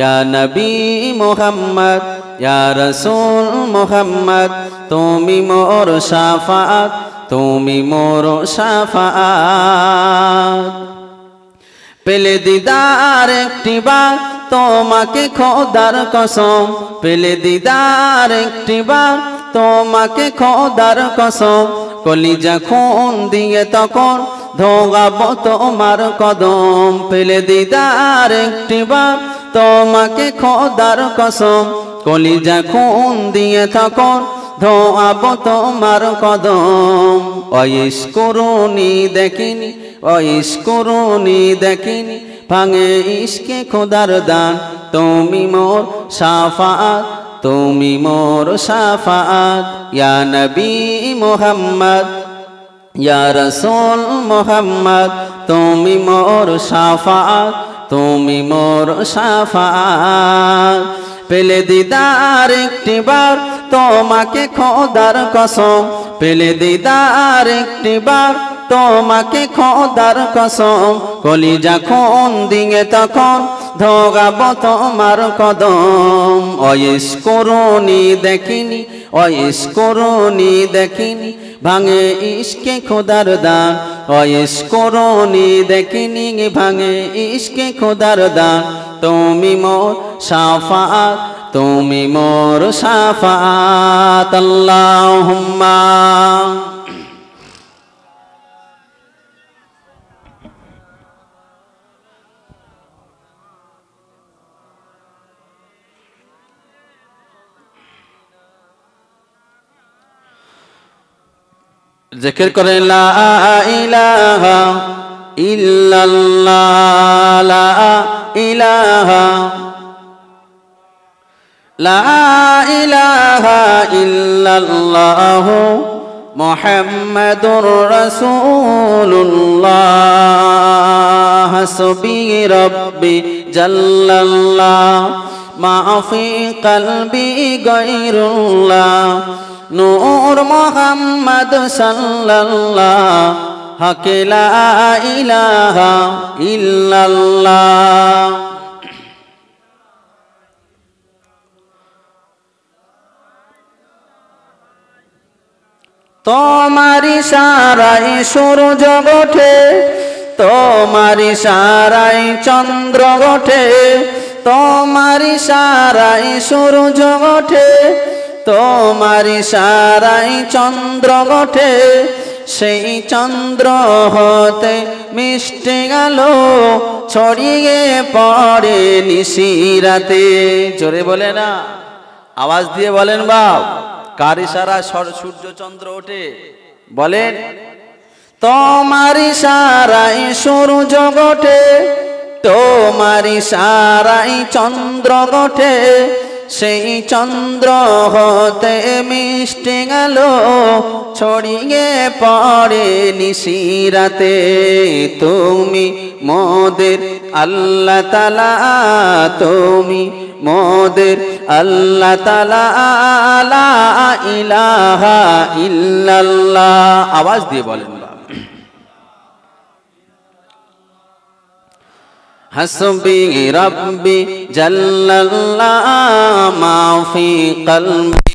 ইয়া নবী মুহাম্মদ ইয়া রাসূল মুহাম্মদ তুমি মোর শাফাআত তুমি মোর শাফাআত পেলে দিদার একটিবার তোমাকে খোদার কসম পেলে দিদার একটিবার তোমাকে খোদার কসম কলিজা খুন দিয়ে তখন ধোগাবো তোমার কদম পেলে দিদার একটিবার তোমাকে খোদার কসম কলিজা খুন দিয়ে তখন ধোয়াবো তোমার কদম ওয়াইশ করুনি দেখিনি ওয়াইশ করুনি দেখিনি ভাঙে ইশকে খোদার দান তুমি মোর শাফাআত তুমি মোর শাফাআত ইয়া নবী মুহাম্মদ ইয়া রাসূল মুহাম্মদ তুমি মোর শাফাআত তুমি মোর শাফাআত পেলে দিদার একটিবার তোমাকে খোদার কসম পেলে দিদার একটিবার তোমাকে খোদার কসম কলিজা খুন দিয়ে তখন ধোগাবো তোমার কদম ওয়াইশ করুনি দেখিনি ওয়াইশ করুনি দেখিনি ভাঙে ইশকে খোদার দান ওয়াইশ করুনি দেখিনি ভাঙে ইশকে খোদার দান তুমি মোর শাফাআত তুমি মোর শাফাআত আল্লাহুম্মা জিকির করে লা ইলাহা ইল্লাল্লাহ লা ইলাহা লা ইলাহা ইল্লাল্লাহ মুহাম্মাদুর রাসূলুল্লাহ হাসবি রাব্বি জাল্লাল্লাহ মা ফি কলবি গায়রুল্লাহ নূর মুহাম্মদ সাল্লাল্লাহ হক লা ইলাহা ইল্লাল্লাহ তোমার ইশারায় সূর্য ওঠে তোমার ইশারায় চন্দ্র ওঠে তোমার ইশারায় সূর্য ওঠে তোমার ইশারায় চন্দ্র ওঠে সেই চন্দ্র হতে মিষ্টি আলো ছড়িয়ে পড়ে নিশিরাতে জোরে বলে না আওয়াজ দিয়ে বলেন বাপ কার ইশারায় সূর্য চন্দ্র ওঠে বলেন তোমার ইশারায় সূর্য ওঠে তোমার ইশারায় চন্দ্র ওঠে সেই চন্দ্র হতে মিষ্টি আলো ছড়িয়ে পড়ে নিশিরাতে তুমি মোদের আল্লাহ তাআলা তুমি মোদের আল্লাহ তাআলা লা ইলাহা ইল্লাল্লাহ আওয়াজ দিয়ে বলেন হাসবি রাব্বি জাল্লাল্লাহ মা ফি কলবি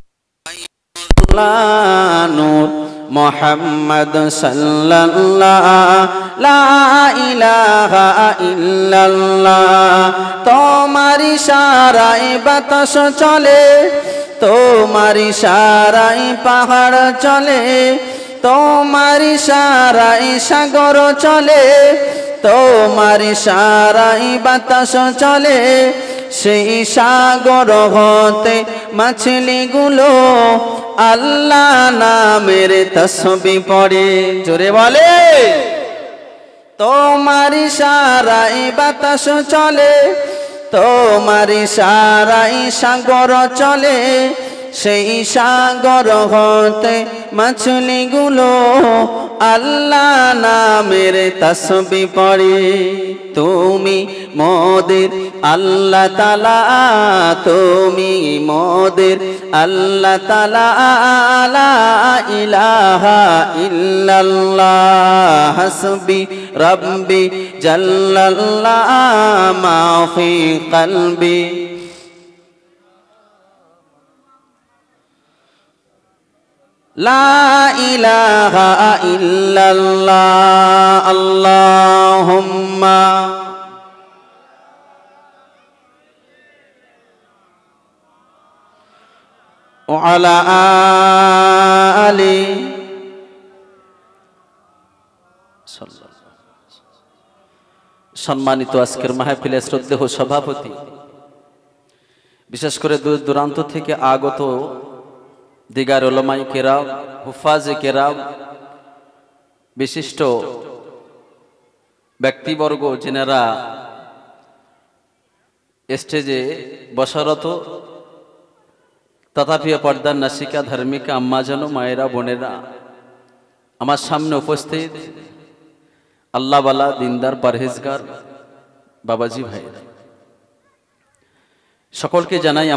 নূর মুহাম্মদ সাল্লাল্লাহ লা ইলাহা ইল্লাল্লাহ তোমার ইশারায় বাতাস চলে তোমার ইশারায় পাহাড় চলে তোমার ইশারায় সাগর চলে তোমার ইশারায় বাতাস চলে সেই সাগর হতে মাছলিগুলো আল্লাহ নামের তাসবিহ পড়ে জোরে বলে তোমার ইশারায় বাতাস চলে তোমার ইশারায় সাগর চলে সেই সাগর হতে মাছলিগুলো আল্লাহ নামের তাসবিহ পড়ে তুমি মোদের আল্লাহ তাআলা তুমি মোদের আল্লাহ তাআলা লা ইলাহা ইল্লাল্লাহ হাসবি রাব্বি জাল্লাল্লাহ মা ফি কলবি লা ইলাহা ইল্লাল্লাহ আল্লাহুম্মা ওয়া আলা আলি সম্মানিত আজকের মাহফিলের শ্রদ্ধেয় সভাপতি, বিশেষ করে দূর দূরান্ত থেকে আগত দিগার উলামায়ে কেরাম, হুফাজে কেরাম, বিশিষ্ট ব্যক্তিবর্গ যিনারা স্টেজে বসরত, তথাপি পর্দার নাসিকা ধার্মিকা আম্মাজান, মায়েরা, বোনেরা, আমার সামনে উপস্থিত আল্লাহওয়ালা দিনদার পরহেজগার বাবাজি ভাইরা, সকলকে জানাই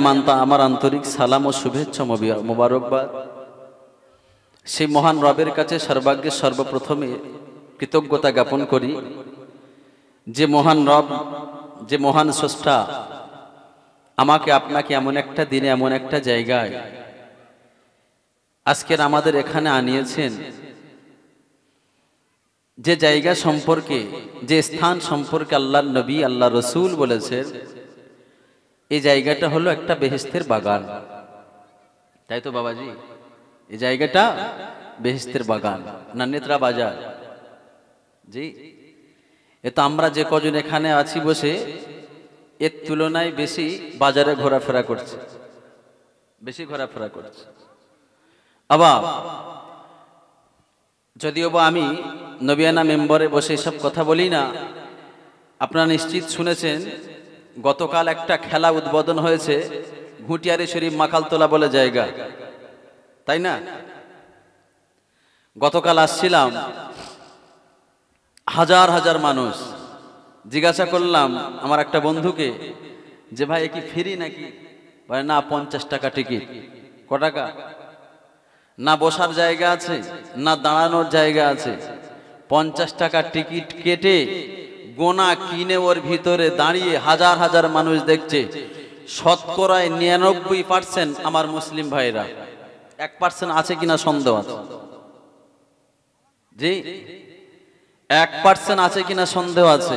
আমার আন্তরিক সালাম ও শুভেচ্ছা মোবারকবাদ। সেই মহান রবের কাছে সর্বাগ্যে সর্বপ্রথমে কৃতজ্ঞতা জ্ঞাপন করি, যে মহান রব, যে মহান স্রষ্টা আমাকে আপনাকে এমন একটা দিনে, এমন একটা জায়গায় আজকের আমাদের এখানে আনিয়েছেন, যে জায়গা সম্পর্কে, যে স্থান সম্পর্কে আল্লাহর নবী, আল্লাহ রসুল বলেছেন এই জায়গাটা হলো একটা বেহেশতের বাগান। তাই তো বাবাজি, এই জায়গাটা বেহেশতের বাগান না নেত্রা বাজার? জি, এ তো আমরা যে কজন এখানে আছি বসে, এর তুলনায় বেশি বাজারে ঘোরাফেরা করছে, বেশি ঘোরাফেরা করছে। আবার যদিও বা আমি নবিয়ানা মেম্বরে বসে এসব কথা বলি না, আপনারা নিশ্চিত শুনেছেন গতকাল একটা খেলা উদ্বোধন হয়েছে ঘুটিয়ারি শরীফ মাকালতলা বলে জায়গা, তাই না? গতকাল আসছিলাম, হাজার হাজার মানুষ। জিজ্ঞাসা করলাম আমার একটা বন্ধুকে যে ভাই এ কি ফ্রি নাকি? বলে না, 50 টাকা টিকিট। ক টাকা? না বসার জায়গা আছে, না দাঁড়ানোর জায়গা আছে। 50 টাকা টিকিট কেটে গোনা কিনে ওর ভিতরে দাঁড়িয়ে হাজার হাজার মানুষ দেখছে। শতকরায় 99% আমার মুসলিম ভাইরা, 1% আছে কিনা সন্দেহ আছে। জি, 1% আছে কিনা সন্দেহ আছে।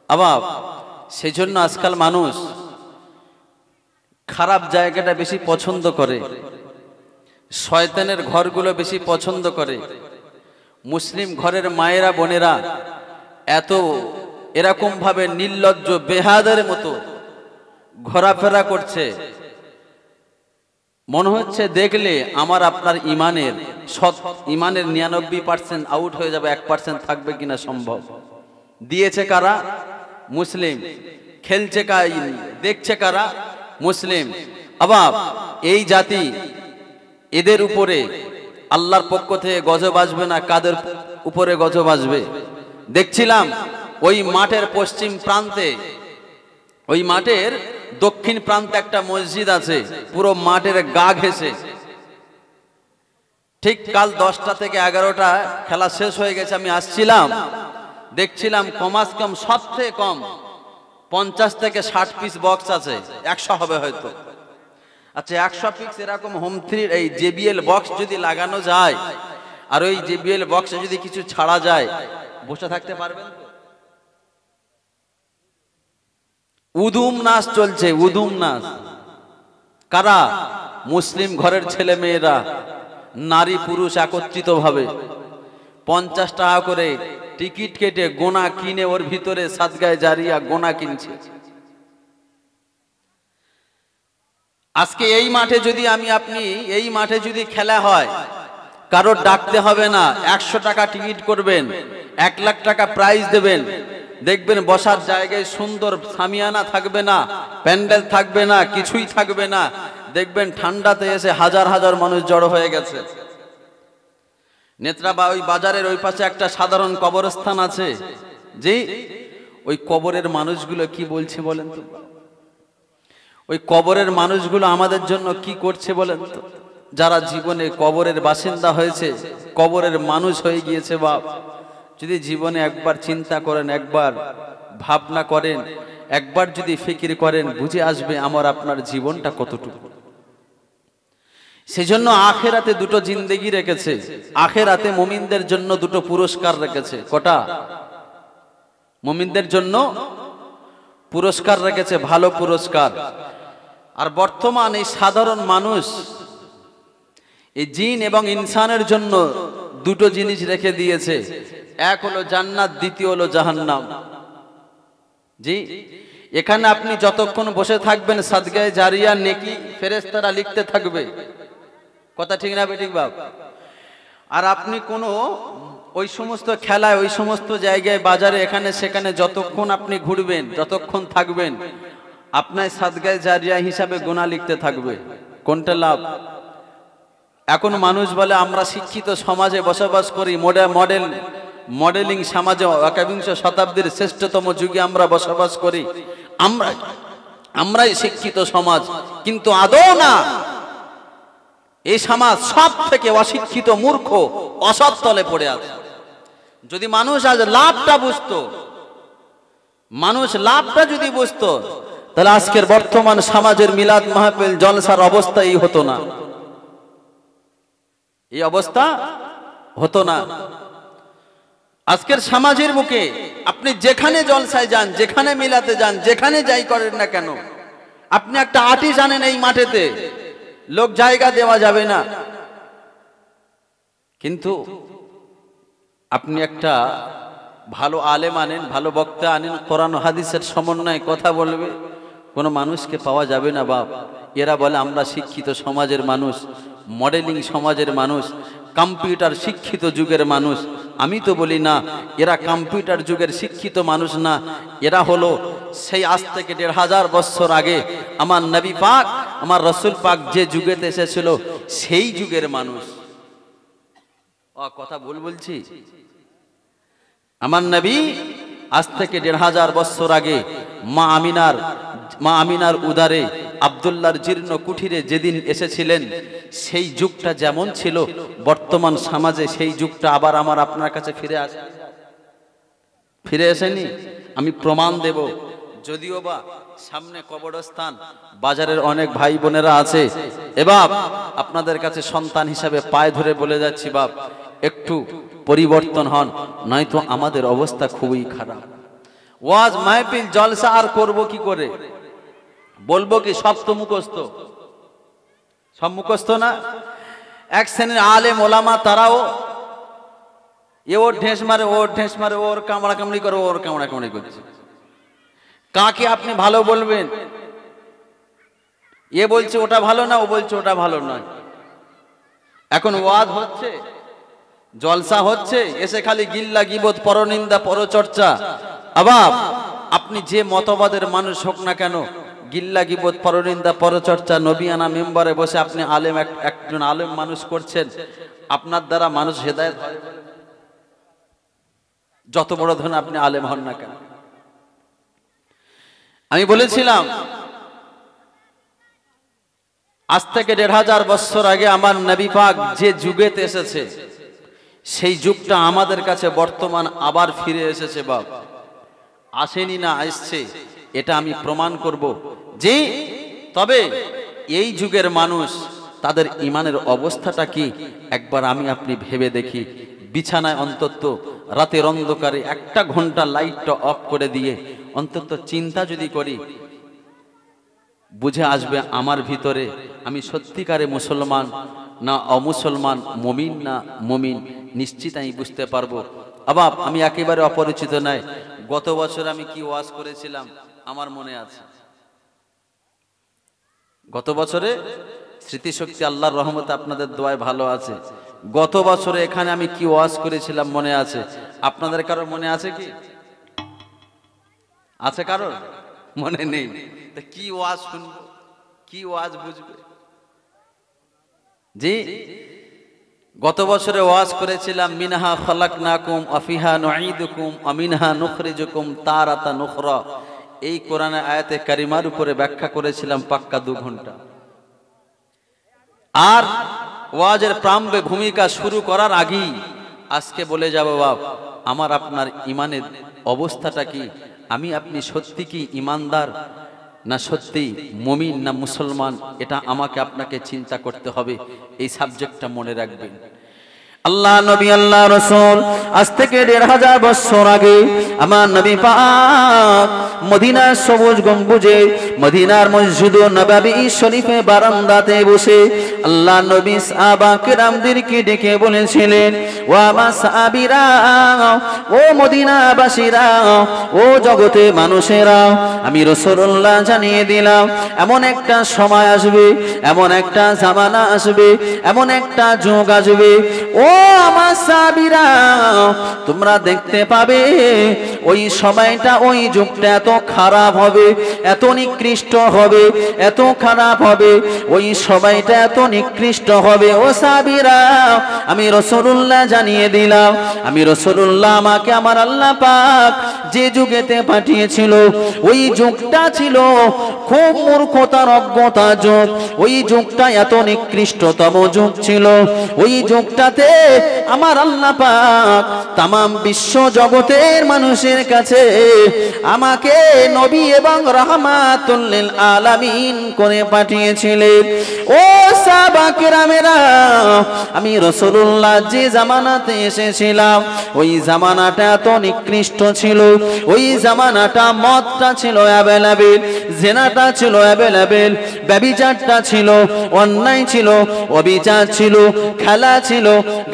আবার সেই জন্য আজকাল মানুষ খারাপ জায়গাটা বেশি পছন্দ করে, শয়তানের ঘরগুলো বেশি পছন্দ করে। মুসলিম ঘরের মায়েরা, বোনেরা এত এরকম ভাবে নির্লজ্জ বেহাদের মতো ঘোরাফেরা করছে, মনে হচ্ছে দেখলে আমার আপনার ইমানের 99% আউট হয়ে যাবে, 1% থাকবে কিনা সম্ভব। দিয়েছে কারা? মুসলিম। খেলছে কারা? দেখছে কারা? মুসলিম। আবার এই জাতি, এদের উপরে আল্লাহর পক্ষ থেকে গজব আসবে না, কাদের উপরে গজব আসবে? দেখছিলাম ওই মাঠের পশ্চিম প্রান্তে, ওই মাঠের দক্ষিণ প্রান্তে একটা মসজিদ আছে, পুরো মাঠের গা ঘেঁষে। ঠিক কাল 10টা থেকে 11টা খেলা শেষ হয়ে গেছে, আমি আসছিলাম, দেখছিলাম কমাস কম, সবথেকে কম 50 থেকে 60 পিস বক্স আছে, 100 হবে হয়তো। আচ্ছা, 100 পিস এরকম হোম থিয়েটার, এই JBL বক্স যদি লাগানো যায় আর ওই JBL বক্সে যদি কিছু ছাড়া যায়, বসে থাকতে পারবেন তো? উদুম নাচ চলছে, উদুম নাচ। কারা? মুসলিম ঘরের ছেলে মেয়েরা, নারী পুরুষ একত্রিত ভাবে 50 টাকা করে টিকিট কেটে গোনা কিনে ওর ভিতরে সাদগায়ে জারিয়া গোনা কিনছে। আজকে এই মাঠে যদি এই মাঠে যদি খেলা হয়, কারোর ডাকতে হবে না, 100 টাকা টিকিট করবেন, 1 লাখ টাকা প্রাইজ দেবেন, দেখবেন বসার জায়গায় সুন্দর সামিয়ানা থাকবে না, প্যান্ডেল থাকবে না, কিছুই থাকবে না। দেখবেন ঠান্ডাতে এসে হাজার হাজার মানুষ জড়ো হয়ে গেছে। নেত্রাবা ওই বাজারের ওই পাশে একটা সাধারণ কবরস্থান আছে, জি, ওই কবরের মানুষগুলো কি বলছে বলেন তো? ওই কবরের মানুষগুলো আমাদের জন্য কি করছে বলেন তো? যারা জীবনে কবরের বাসিন্দা হয়েছে, কবরের মানুষ হয়ে গিয়েছে, বাপ, যদি জীবনে একবার চিন্তা করেন, একবার ভাবনা করেন, একবার যদি ফিকির করেন, বুঝে আসবে আমার আপনার জীবনটা কতটুকু। সেজন্য আখেরাতে দুটো জিন্দেগি রেখেছে, আখেরাতে মুমিনদের জন্য দুটো পুরস্কার রেখেছে। কটা? মুমিনদের জন্য পুরস্কার রেখেছে, ভালো পুরস্কার। আর বর্তমান এই সাধারণ মানুষ, এই জিন এবং ইনসানের জন্য দুটো জিনিস রেখে দিয়েছে, এক হলো জান্নাত, দ্বিতীয় হলো জাহান্নাম। জি, এখানে আপনি যতক্ষণ বসে থাকবেন সাদগায়ে জারিয়া নেকি ফেরেশতারা লিখতে থাকবে। কথা ঠিক না বেঠিক বাপ? আর আপনি কোনো ওই সমস্ত খেলায়, ওই সমস্ত জায়গায়, বাজারে, এখানে সেখানে যতক্ষণ আপনি ঘুরবেন, যতক্ষণ থাকবেন, আপনার সাদগায়ে জারিয়া হিসাবে গুনাহ লিখতে থাকবে। কোনটা লাভ? এখন মানুষ বলে আমরা শিক্ষিত সমাজে বসবাস করি, মডেলিং সমাজে, একবিংশ শতাব্দীর শ্রেষ্ঠতম যুগে আমরা বসবাস করি, আমরাই শিক্ষিত সমাজ। কিন্তু আদৌ না, এই সমাজ সব থেকে অশিক্ষিত, মূর্খ, অসৎ তলে পড়ে আছে। যদি মানুষ আজ লাভটা বুঝতো, মানুষ লাভটা যদি বুঝতো, তাহলে আজকের বর্তমান সমাজের মিলাদ মাহফিল জলসার অবস্থা এই হতো না, এই অবস্থা হতো না। আজকের সমাজের বুকে আপনি যেখানে জলসায় যান, যেখানে মিলাতে যান, যেখানে যাই করেন না কেন, আপনি একটা আর্টিস্ট আনেন এই মাঠেতে, লোক জায়গা দেওয়া যাবে না। কিন্তু আপনি একটা ভালো আলেম আনেন, ভালো বক্তা আনেন, কোরআন হাদিসের সমন্বয়ে কথা বলবে, কোনো মানুষকে পাওয়া যাবে না বাপ। এরা বলে আমরা শিক্ষিত সমাজের মানুষ, মডেলিং সমাজের মানুষ, কম্পিউটার শিক্ষিত যুগের মানুষ। আমি তো বলি না, এরা কম্পিউটার যুগের শিক্ষিত মানুষ না, এরা হলো সেই আজ থেকে ১৫০০ বছর আগে আমার নবী পাক, আমার রসুল পাক যে যুগেতে এসেছিল সেই যুগের মানুষ। কথা বলছি, আমার নবী আজ থেকে ১৫০০ বছর আগে মা আমিনার উদারে আব্দুল্লাহর জীর্ণ কুঠিরে যেদিন এসেছিলেন, সেই যুগটা যেমন ছিল, বর্তমান সমাজে সেই যুগটা আবার আমার আপনার কাছে ফিরে আসেনি। আমি প্রমাণ দেব। যদিও বা সামনে কবরস্থান, বাজারের অনেক ভাই বোনেরা আছে, এবার আপনাদের কাছে সন্তান হিসাবে পায়ে ধরে বলে যাচ্ছি, বাপ একটু পরিবর্তন হন, নয়তো আমাদের অবস্থা খুবই খারাপ। ওয়াজ মাহফিল জলসা আর করব কি করে? বলবো কি? সব তো মুখস্থ, সব মুখস্থ না। এক শ্রেণীর আলেম ওলামা, তারাও ওর ঢেস মারে, ওর ঢেস মারে, ওর কামড়া কামড়ি করে, ওর কামড়া কামড়ি করছে। কাকে আপনি ভালো বলবেন? এ বলছে ওটা ভালো না, ও বলছে ওটা ভালো নয়। এখন ওয়াজ হচ্ছে, জলসা হচ্ছে, এসে খালি গিল্লা গিবত, পরনিন্দা, পরচর্চা। আবার আপনি যে মতবাদের মানুষ হোক না কেন, গিল্লা গিবত, পরনিন্দা, পরচর্চা, নবিয়ানা মেম্বারে বসে আপনি আলেম, একজন আলেম মানুষ করছেন, আপনার দ্বারা মানুষ হেদায়েত হয়। যত বড় ধরনের আপনি আলেম হন না কেন। আমি বলেছিলাম আজ থেকে ১৫০০ বছর আগে আমার নবী পাক যে যুগেতে এসেছে, সেই যুগটা আমাদের কাছে বর্তমান আবার ফিরে এসেছে বাপ। আসেনি না, আসছে, এটা আমি প্রমাণ করব। যে তবে এই যুগের মানুষ, তাদের ইমানের অবস্থাটা কি একবার আমি আপনি ভেবে দেখি। বিছানায় অন্তত রাতের অন্ধকারে 1 ঘন্টা লাইটটা অফ করে দিয়ে অন্তত চিন্তা যদি করি, বুঝে আসবে আমার ভিতরে আমি সত্যিকারে মুসলমান না অমুসলমান, মুমিন না মুমিন, নিশ্চিত আমি বুঝতে পারবো। আবার আমি একেবারে অপরিচিত নাই। গত বছর আমি কি ওয়াজ করেছিলাম আমার মনে আছে। গত বছরে স্মৃতিশক্তি আল্লাহর রহমতে আপনাদের দোয়ায় ভালো আছে। গত বছরে এখানে আমি কি ওয়াজ করেছিলাম মনে আছে? আপনাদের কারোর মনে আছে কি? আছে কারোর? মনে নেই। তা কি ওয়াজ শুনবো, কি ওয়াজ বুঝবে? জি, গত বছরে ওয়াজ করেছিলাম মিনহা খালাকনাকুম ওয়া ফিহা নুঈদুকুম ওয়া মিনহা নুখরিজুকুম তারাতান উখরা। এই কোরআনের আয়াতে কারিমার উপরে ব্যাখ্যা করেছিলাম পাক্কা 2 ঘন্টা। আর ওয়াজের প্রারম্ভে ভূমিকা শুরু করার আগেই আজকে বলে যাব বাপ, আমার আপনার ইমানের অবস্থাটা কি, আমি আপনি সত্যি কি ইমানদার না সত্যি মুমিন না মুসলমান, এটা আমাকে আপনাকে চিন্তা করতে হবে। এই সাবজেক্টটা মনে রাখবেন। আল্লাহ নবী আল্লাহ রাসূল আজ থেকে ১৫০০ বছর আগে আমার নবী পাক মদিনার সবুজ গম্বুজে মদিনার মসজিদুন নববী শরীফে বারান্দাতে বসে আল্লাহ নবী সাহাবা কেরামদেরকে ডেকে বলেছিলেন, ও আমার সাহাবীরা, ও মদিনাবাসীরা, ও জগতে মানুষেরা, আমি রাসূলুল্লাহ জানিয়ে দিলাম এমন একটা সময় আসবে, এমন একটা জামানা আসবে, এমন একটা যুগ আসবে, ও আমার সাহাবীরা তোমরা দেখতে পাবে ওই সময়টা, ওই যুগটা এত খারাপ হবে, এত নিকৃষ্ট হবে, এত খারাপ হবে, ওই সময়টা এত নিকৃষ্ট হবে। ও সাহাবীরা আমি রাসূলুল্লাহ জানিয়ে দিলাম, আমি রাসূলুল্লাহ আমাকে আমার আল্লাহ পাক যে যুগেতে পাঠিয়েছিল ওই যুগটা ছিল খুব মূর্খতার অজ্ঞতার যুগ, ওই যুগটা এত নিকৃষ্টতম যুগ ছিল। ওই যুগটাতে আমার আল্লাহ পাক তামাম বিশ্ব জগতের মানুষের কাছে আমাকে নবী এবং রাহমাতুল লিল আলামিন করে পাঠিয়েছিলেন। ও সাহাবা কেরামেরা আমি রাসূলুল্লাহ যে জামানাতে এসেছিলাম ওই জামানাটা এত নিকৃষ্ট ছিল, ওই জামানাটা মদটা ছিল অ্যাভেলেবেল, জিনাটা ছিল অ্যাভেলেবেল, ব্যভিচারটা ছিল, অন্যায় ছিল, অবিচার ছিল, খেলা ছিল,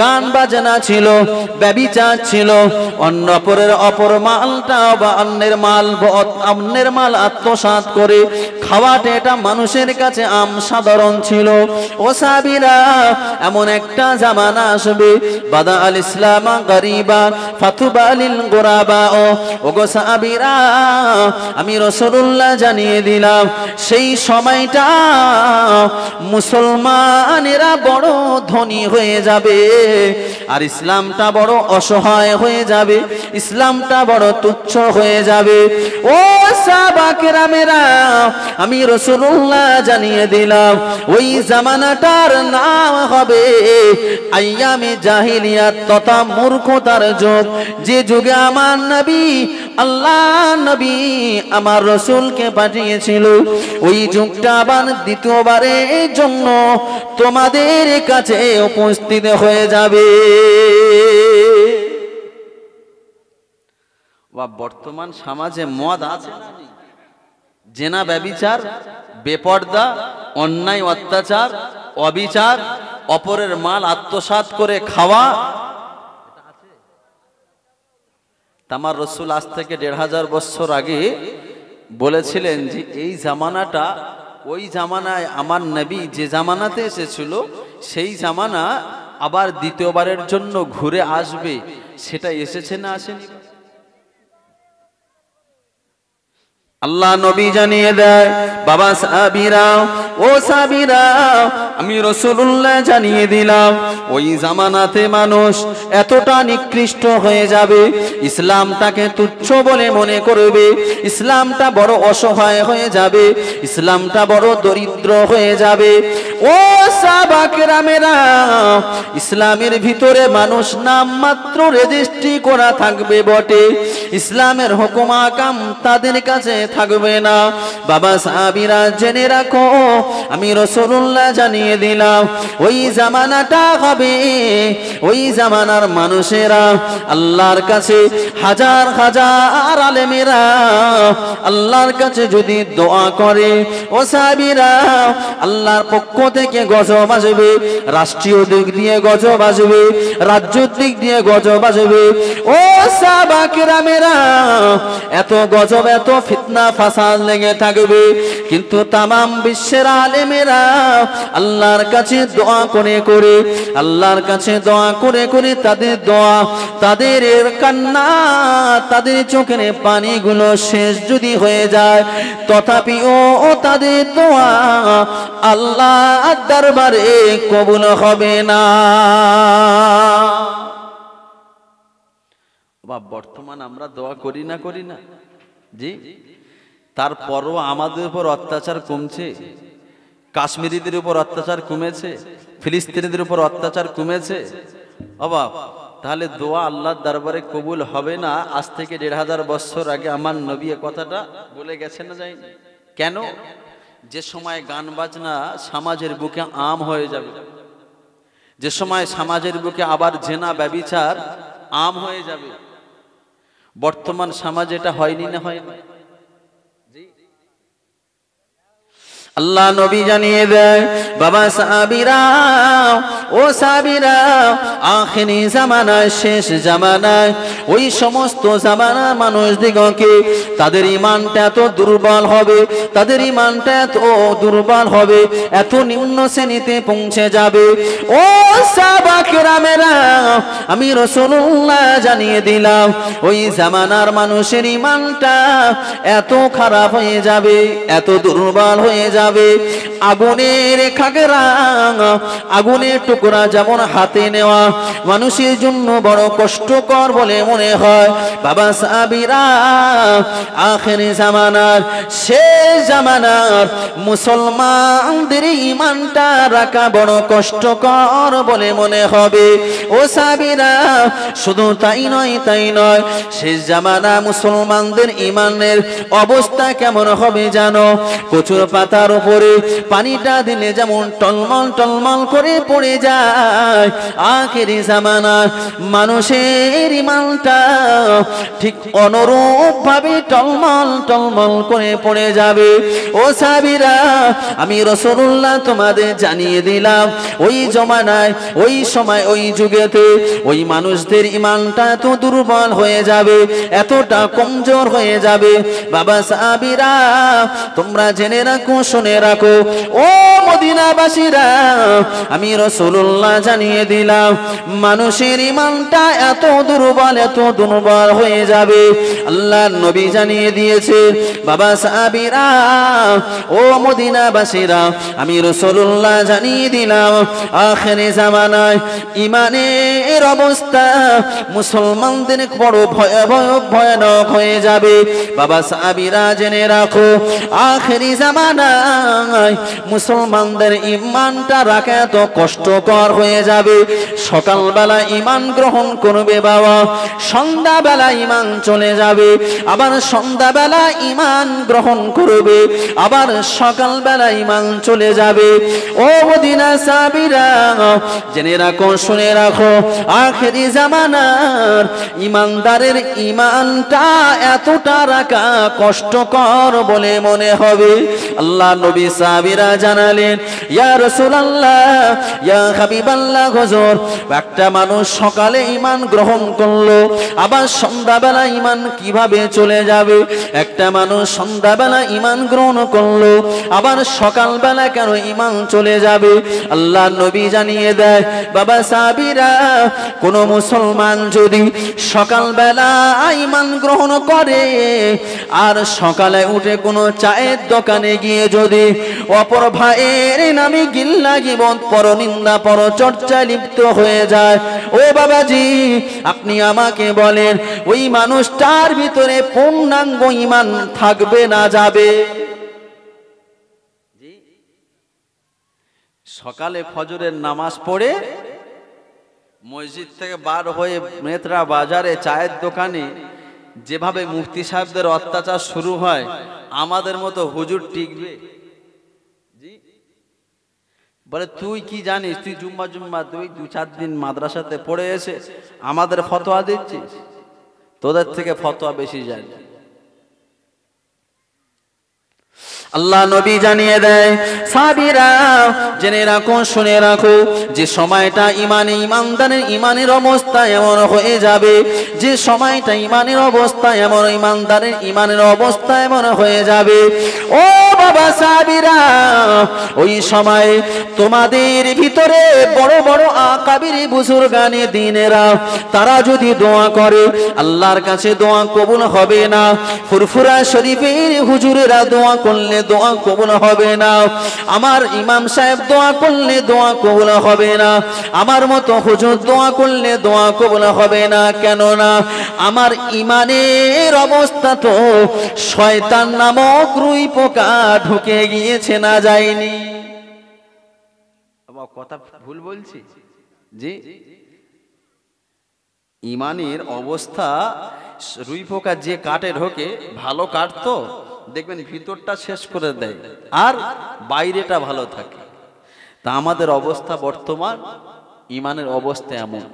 গান বাজনা ছিল, ব্যভিচার ছিল, অন্য অপর মালটা বা অন্যের মাল আত্মসাৎ করে খাওয়াটা এটা মানুষের কাছে আম সাধারণ ছিল। ও সাহাবীরা এমন একটা জামানা আসবে, বাদা আল ইসলাম গরিবা ফাতুবা লিল গুরাবা। ও গো সাহাবীরা আমি রাসূলুল্লাহ জানিয়ে দিলাম সেই সময়টা মুসলমানেরা বড় ধনী হয়ে যাবে আর ইসলামটা বড় অসহায় হয়ে যাবে, ইসলামটা বড় তুচ্ছ হয়ে যাবে। ও সাহাবা কেরামেরা আমি রাসূলুল্লাহ জানিয়ে দিলাম ওই জামানাটার নাম হবে আইয়ামে জাহিলিয়াত তথা মূর্খতার যুগ। যে যুগে আমার নবী আল্লাহ নবী আমার রাসূলকে পাঠিয়েছিল ওই যুগটা আবার দ্বিতীয়বারের জন্য তোমাদের কাছে উপস্থিত হয়ে যাবে। বর্তমান সমাজে মদ আছে না, জেনা, ব্যভিচার, বেপর্দা, অন্যায়, অত্যাচার, অবিচার, অপরের মাল আত্মসাৎ করে খাওয়া। আমার রাসূল আজ থেকে ১৫০০ বছর আগে বলেছিলেন যে এই জামানাটা ওই জামানায় আমার নবী যে জামানাতে এসেছিল সেই জামানা আবার দ্বিতীয়বারের জন্য ঘুরে আসবে। সেটা এসেছে না আসেনি? আল্লাহ নবী জানিয়ে দেয়, বাবা সাহাবীরা, ও সাহাবীরা আমি রাসূলুল্লাহ জানিয়ে দিলাম ওই জামানাতে মানুষ এতটা নিকৃষ্ট হয়ে যাবে, ইসলামটাকে তুচ্ছ বলে মনে করবে, ইসলামটা বড় অসহায় হয়ে যাবে, ইসলামটা বড় দরিদ্র হয়ে যাবে। ও সাহাবা কেরামেরা ইসলামের ভিতরে মানুষ নামমাত্র রেজিস্ট্রি করা থাকবে বটে, ইসলামের হুকুম আকাম তাদের কাছে থাকবে না। বাবা সাহাবীরা জেনে রাখো আমি রাসূলুল্লাহ জানিয়ে দিলাম ওই জামানাটা হবে, ওই জামানার মানুষেরা আল্লাহর কাছে হাজার হাজার আলেমেরা আল্লাহর কাছে যদি দোয়া করে, ও সাহাবীরা আল্লাহর পক্ষ থেকে গজব আসবে, রাষ্ট্রীয় দিক দিয়ে গজব আসবে, রাজ্যের দিক দিয়ে গজব আসবে। ও সাহাবা কেরামেরা এত গজব, এত ফিতনা ফাসাদ লেগে থাকবে, কিন্তু তামাম বিশ্বের আলেমেরা আল্লাহর কাছে দোয়া করে করে, আল্লাহর কাছে দোয়া করে করে তাদের দোয়া, তাদের কান্না, তাদের চোখের পানিগুলো শেষ যদি হয়ে যায় তথাপিও তাদের দোয়া আল্লাহর দরবারে কবুল হবে না। বর্তমান আমরা দোয়া করি না জি, তারপরও আমাদের উপর অত্যাচার কমছে, কাশ্মীরিদের উপর অত্যাচার কমেছে, ফিলিস্তিনিদের উপর অত্যাচার কমেছে। তাহলে দোয়া আল্লাহর দরবারে কবুল হবে না। আজ থেকে ১৫০০ বছর আগে আমার নবী এ কথাটা বলে গেছেন না যায়নি? কেন? যে সময় গান বাজনা সমাজের বুকে আম হয়ে যাবে, যে সময় সমাজের বুকে আবার জেনা ব্যভিচার আম হয়ে যাবে। বর্তমান সমাজ এটা হয়নি না হয়নি? আল্লাহ নবী জানিয়ে দেয়, বাবা সাহাবীরা, ও সাহাবীরা, আখিরি জামানায়, শেষ জামানায় ওই সমস্ত জামানার মানুষদিগকে তাদের ঈমানটা এত দুর্বল হবে, তাদের ঈমানটা এত দুর্বল হবে, এত নিম্ন শ্রেণীতে পৌঁছে যাবে। ও সাহাবা কেরামেরা, আমি রাসূলুল্লাহ জানিয়ে দিলাম, ওই জামানার মানুষের ঈমানটা এত খারাপ হয়ে যাবে, এত দুর্বল হয়ে যাবে। আগুনের খাগড়া, আগুনের টুকরা যেমন হাতে নেওয়া মানুষের জন্য বড় কষ্টকর বলে মনে হয়। বাবা সাহাবীরা, আখিরি জামানার, শেষ জামানার মুসলমানদের ঈমানটা রাখা বড় কষ্টকর বলে মনে হবে। ও সাহাবীরা, শুধু তাই নয়, তাই নয়, শেষ জামানা মুসলমানদের ঈমানের অবস্থা কেমন হবে জানো? কচুর পাতার উপরে পানিটা দিলে যেমন টলমল টলমল করে পড়ে যায়, আখিরি জামানার মানুষের ঈমানটা ঠিক অনুরূপ ভাবে টলমল টলমল করে পড়ে যাবে। ও সাহাবীরা, আমি রাসূলুল্লাহ তোমাদের জানিয়ে দিলাম, ওই জমানায়, ওই সময়, ওই যুগেতে ওই মানুষদের ঈমানটা এত দুর্বল হয়ে যাবে, এতটা কমজোর হয়ে যাবে। বাবা সাহাবীরা, তোমরা জেনে রাখো, শুনে রাখো, ও মদিনাবাসীরা, আমি রাসূলুল্লাহ জানিয়ে দিলাম, মানুষের ঈমানটা এত দুর্বল, এত দুর্বল হয়ে যাবে। আল্লাহর নবী জানিয়ে দিয়েছে। বাবা সাহাবীরা, ও মদিনাবাসীরা, আমি রাসূলুল্লাহ জানিয়ে দিলাম, আখিরি জামানায় ঈমানের অবস্থা মুসলমানদের বড় ভয়ানক হয়ে যাবে। বাবা সাহাবীরা, জেনে রাখো, আখিরি জামানায় মুসলমানদের ঈমানটা রাখা এত কষ্টকর হয়ে যাবে। সকালবেলা ঈমান গ্রহণ করবে বাবা, সন্ধ্যাবেলা ঈমান চলে যাবে, আবার সন্ধ্যাবেলা ঈমান গ্রহণ করবে, আবার সকালবেলা ঈমান চলে যাবে। ও মদিনা সাহাবীরা, জেনে রাখো, শুনে রাখো, আখিরি জামানার ঈমানদারের ঈমানটা এতটা রাখা কষ্টকর বলে মনে হবে। আল্লাহ নবী সাহাবীরা জানালেন, ইয়া রাসূলুল্লাহ, ইয়া হাবিবাল্লাহ, হুজুর, একটা মানুষ সকালে ঈমান গ্রহণ করলো, আবার সন্ধ্যাবেলা ঈমান কিভাবে চলে যাবে? একটা মানুষ সন্ধ্যাবেলা ঈমান গ্রহণ করলো, আবার সকালবেলা কেন ঈমান চলে যাবে? আল্লাহ নবী জানিয়ে দেয়, বাবা সাহাবীরা, কোন মুসলমান যদি সকালবেলা ঈমান গ্রহণ করে আর সকালে উঠে কোনো চায়ের দোকানে গিয়ে যদি অপর ভাইয়ের নামে গিল্লা গীবত, পরনিন্দা, পরচর্চায় লিপ্ত হয়ে যায়, ও বাবাজি, আপনি আমাকে বলেন, ওই মানুষটার ভিতরে পূর্ণাঙ্গ ঈমান থাকবে না যাবে? সকালে ফজরের নামাজ পড়ে মসজিদ থেকে বার হয়ে মেত্রা বাজারে চায়ের দোকানে যেভাবে মুফতি সাহেবদের অত্যাচার শুরু হয়, আমাদের মতো হুজুর টিকবে? বলে, তুই কি জানিস? তুই জুম্মা তুই 2-4 দিন মাদ্রাসাতে পড়ে এসে আমাদের ফতোয়া দিচ্ছিস, তোদের থেকে ফতোয়া বেশি জানি। আল্লাহ নবী জানিয়ে দেয়, সাহাবীরা, জেনে রাখো, শুনে রাখো, যে সময়টা ঈমানদারের ঈমানের অবস্থা এমন হয়ে যাবে, যে সময়টা ঈমানের অবস্থা এমন, ঈমানদারের ঈমানের অবস্থা এমন হয়ে যাবে, ও বাবা সাহাবীরা, ওই সময় তোমাদের ভিতরে বড় বড় আকাবির বুজুর্গানে দ্বীনেরা, তারা যদি দোয়া করে আল্লাহর কাছে দোয়া কবুল হবে না। ফুরফুরা শরীফের হুজুরেরা দোয়া করলে দোয়া কবুল হবে না, আমার ইমাম সাহেব দোয়া করলে দোয়া কবুল হবে না, আমার মতো হুজুর দোয়া করলে দোয়া কবুল হবে না। কেন না? আমার ঈমানের অবস্থা তো শয়তান নামক রুই পোকা ঢুকে গিয়েছে, না যায়নি? কথা ভুল বলছি? জি, ইমানের অবস্থা, রুই পোকা যে কাটে ঢোকে, ভালো কাঠ তো দেখবেন ভিতরটা শেষ করে দেয় আর বাইরেটা ভালো থাকে। তা আমাদের অবস্থা বর্তমান ইমানের অবস্থা এমন।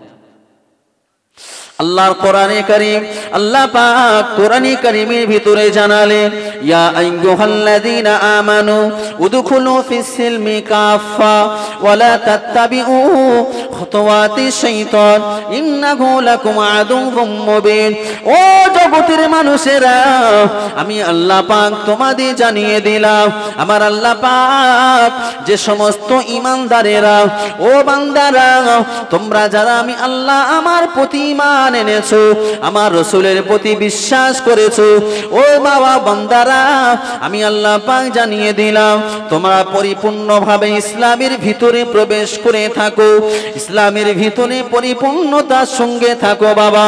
আল্লাহর কোরআনে কারীম, আল্লাহ পাক কোরআনে কারীমের ভিতরে জানালেন, ইয়া আইয়ুহাল্লাযীনা আমানু উদখুলু ফিস সিলমি কাফা ওয়া লা তাত্তাবিউ খুতুওয়াতিশ শাইতান ইন্নাহু লাকুম আদুউম মুবিন। ও জগতের মানুষেরা, আমি আল্লাহ পাক তোমাদের জানিয়ে দিলাম, আমার আল্লাহ পাক যে সমস্ত ঈমানদারেরা, ও বান্দারা, তোমরা যারা আমি আল্লাহ আমার প্রতি ঈমান এনেছো, আমার রাসূলের প্রতি বিশ্বাস করেছো, ও বাবা বান্দারা, আমি আল্লাহ পাক জানিয়ে দিলাম, তোমরা পরিপূর্ণভাবে ইসলামের ভিতরে প্রবেশ করে থাকো, ইসলামের ভিতরে পরিপূর্ণতার সঙ্গে থাকো বাবা।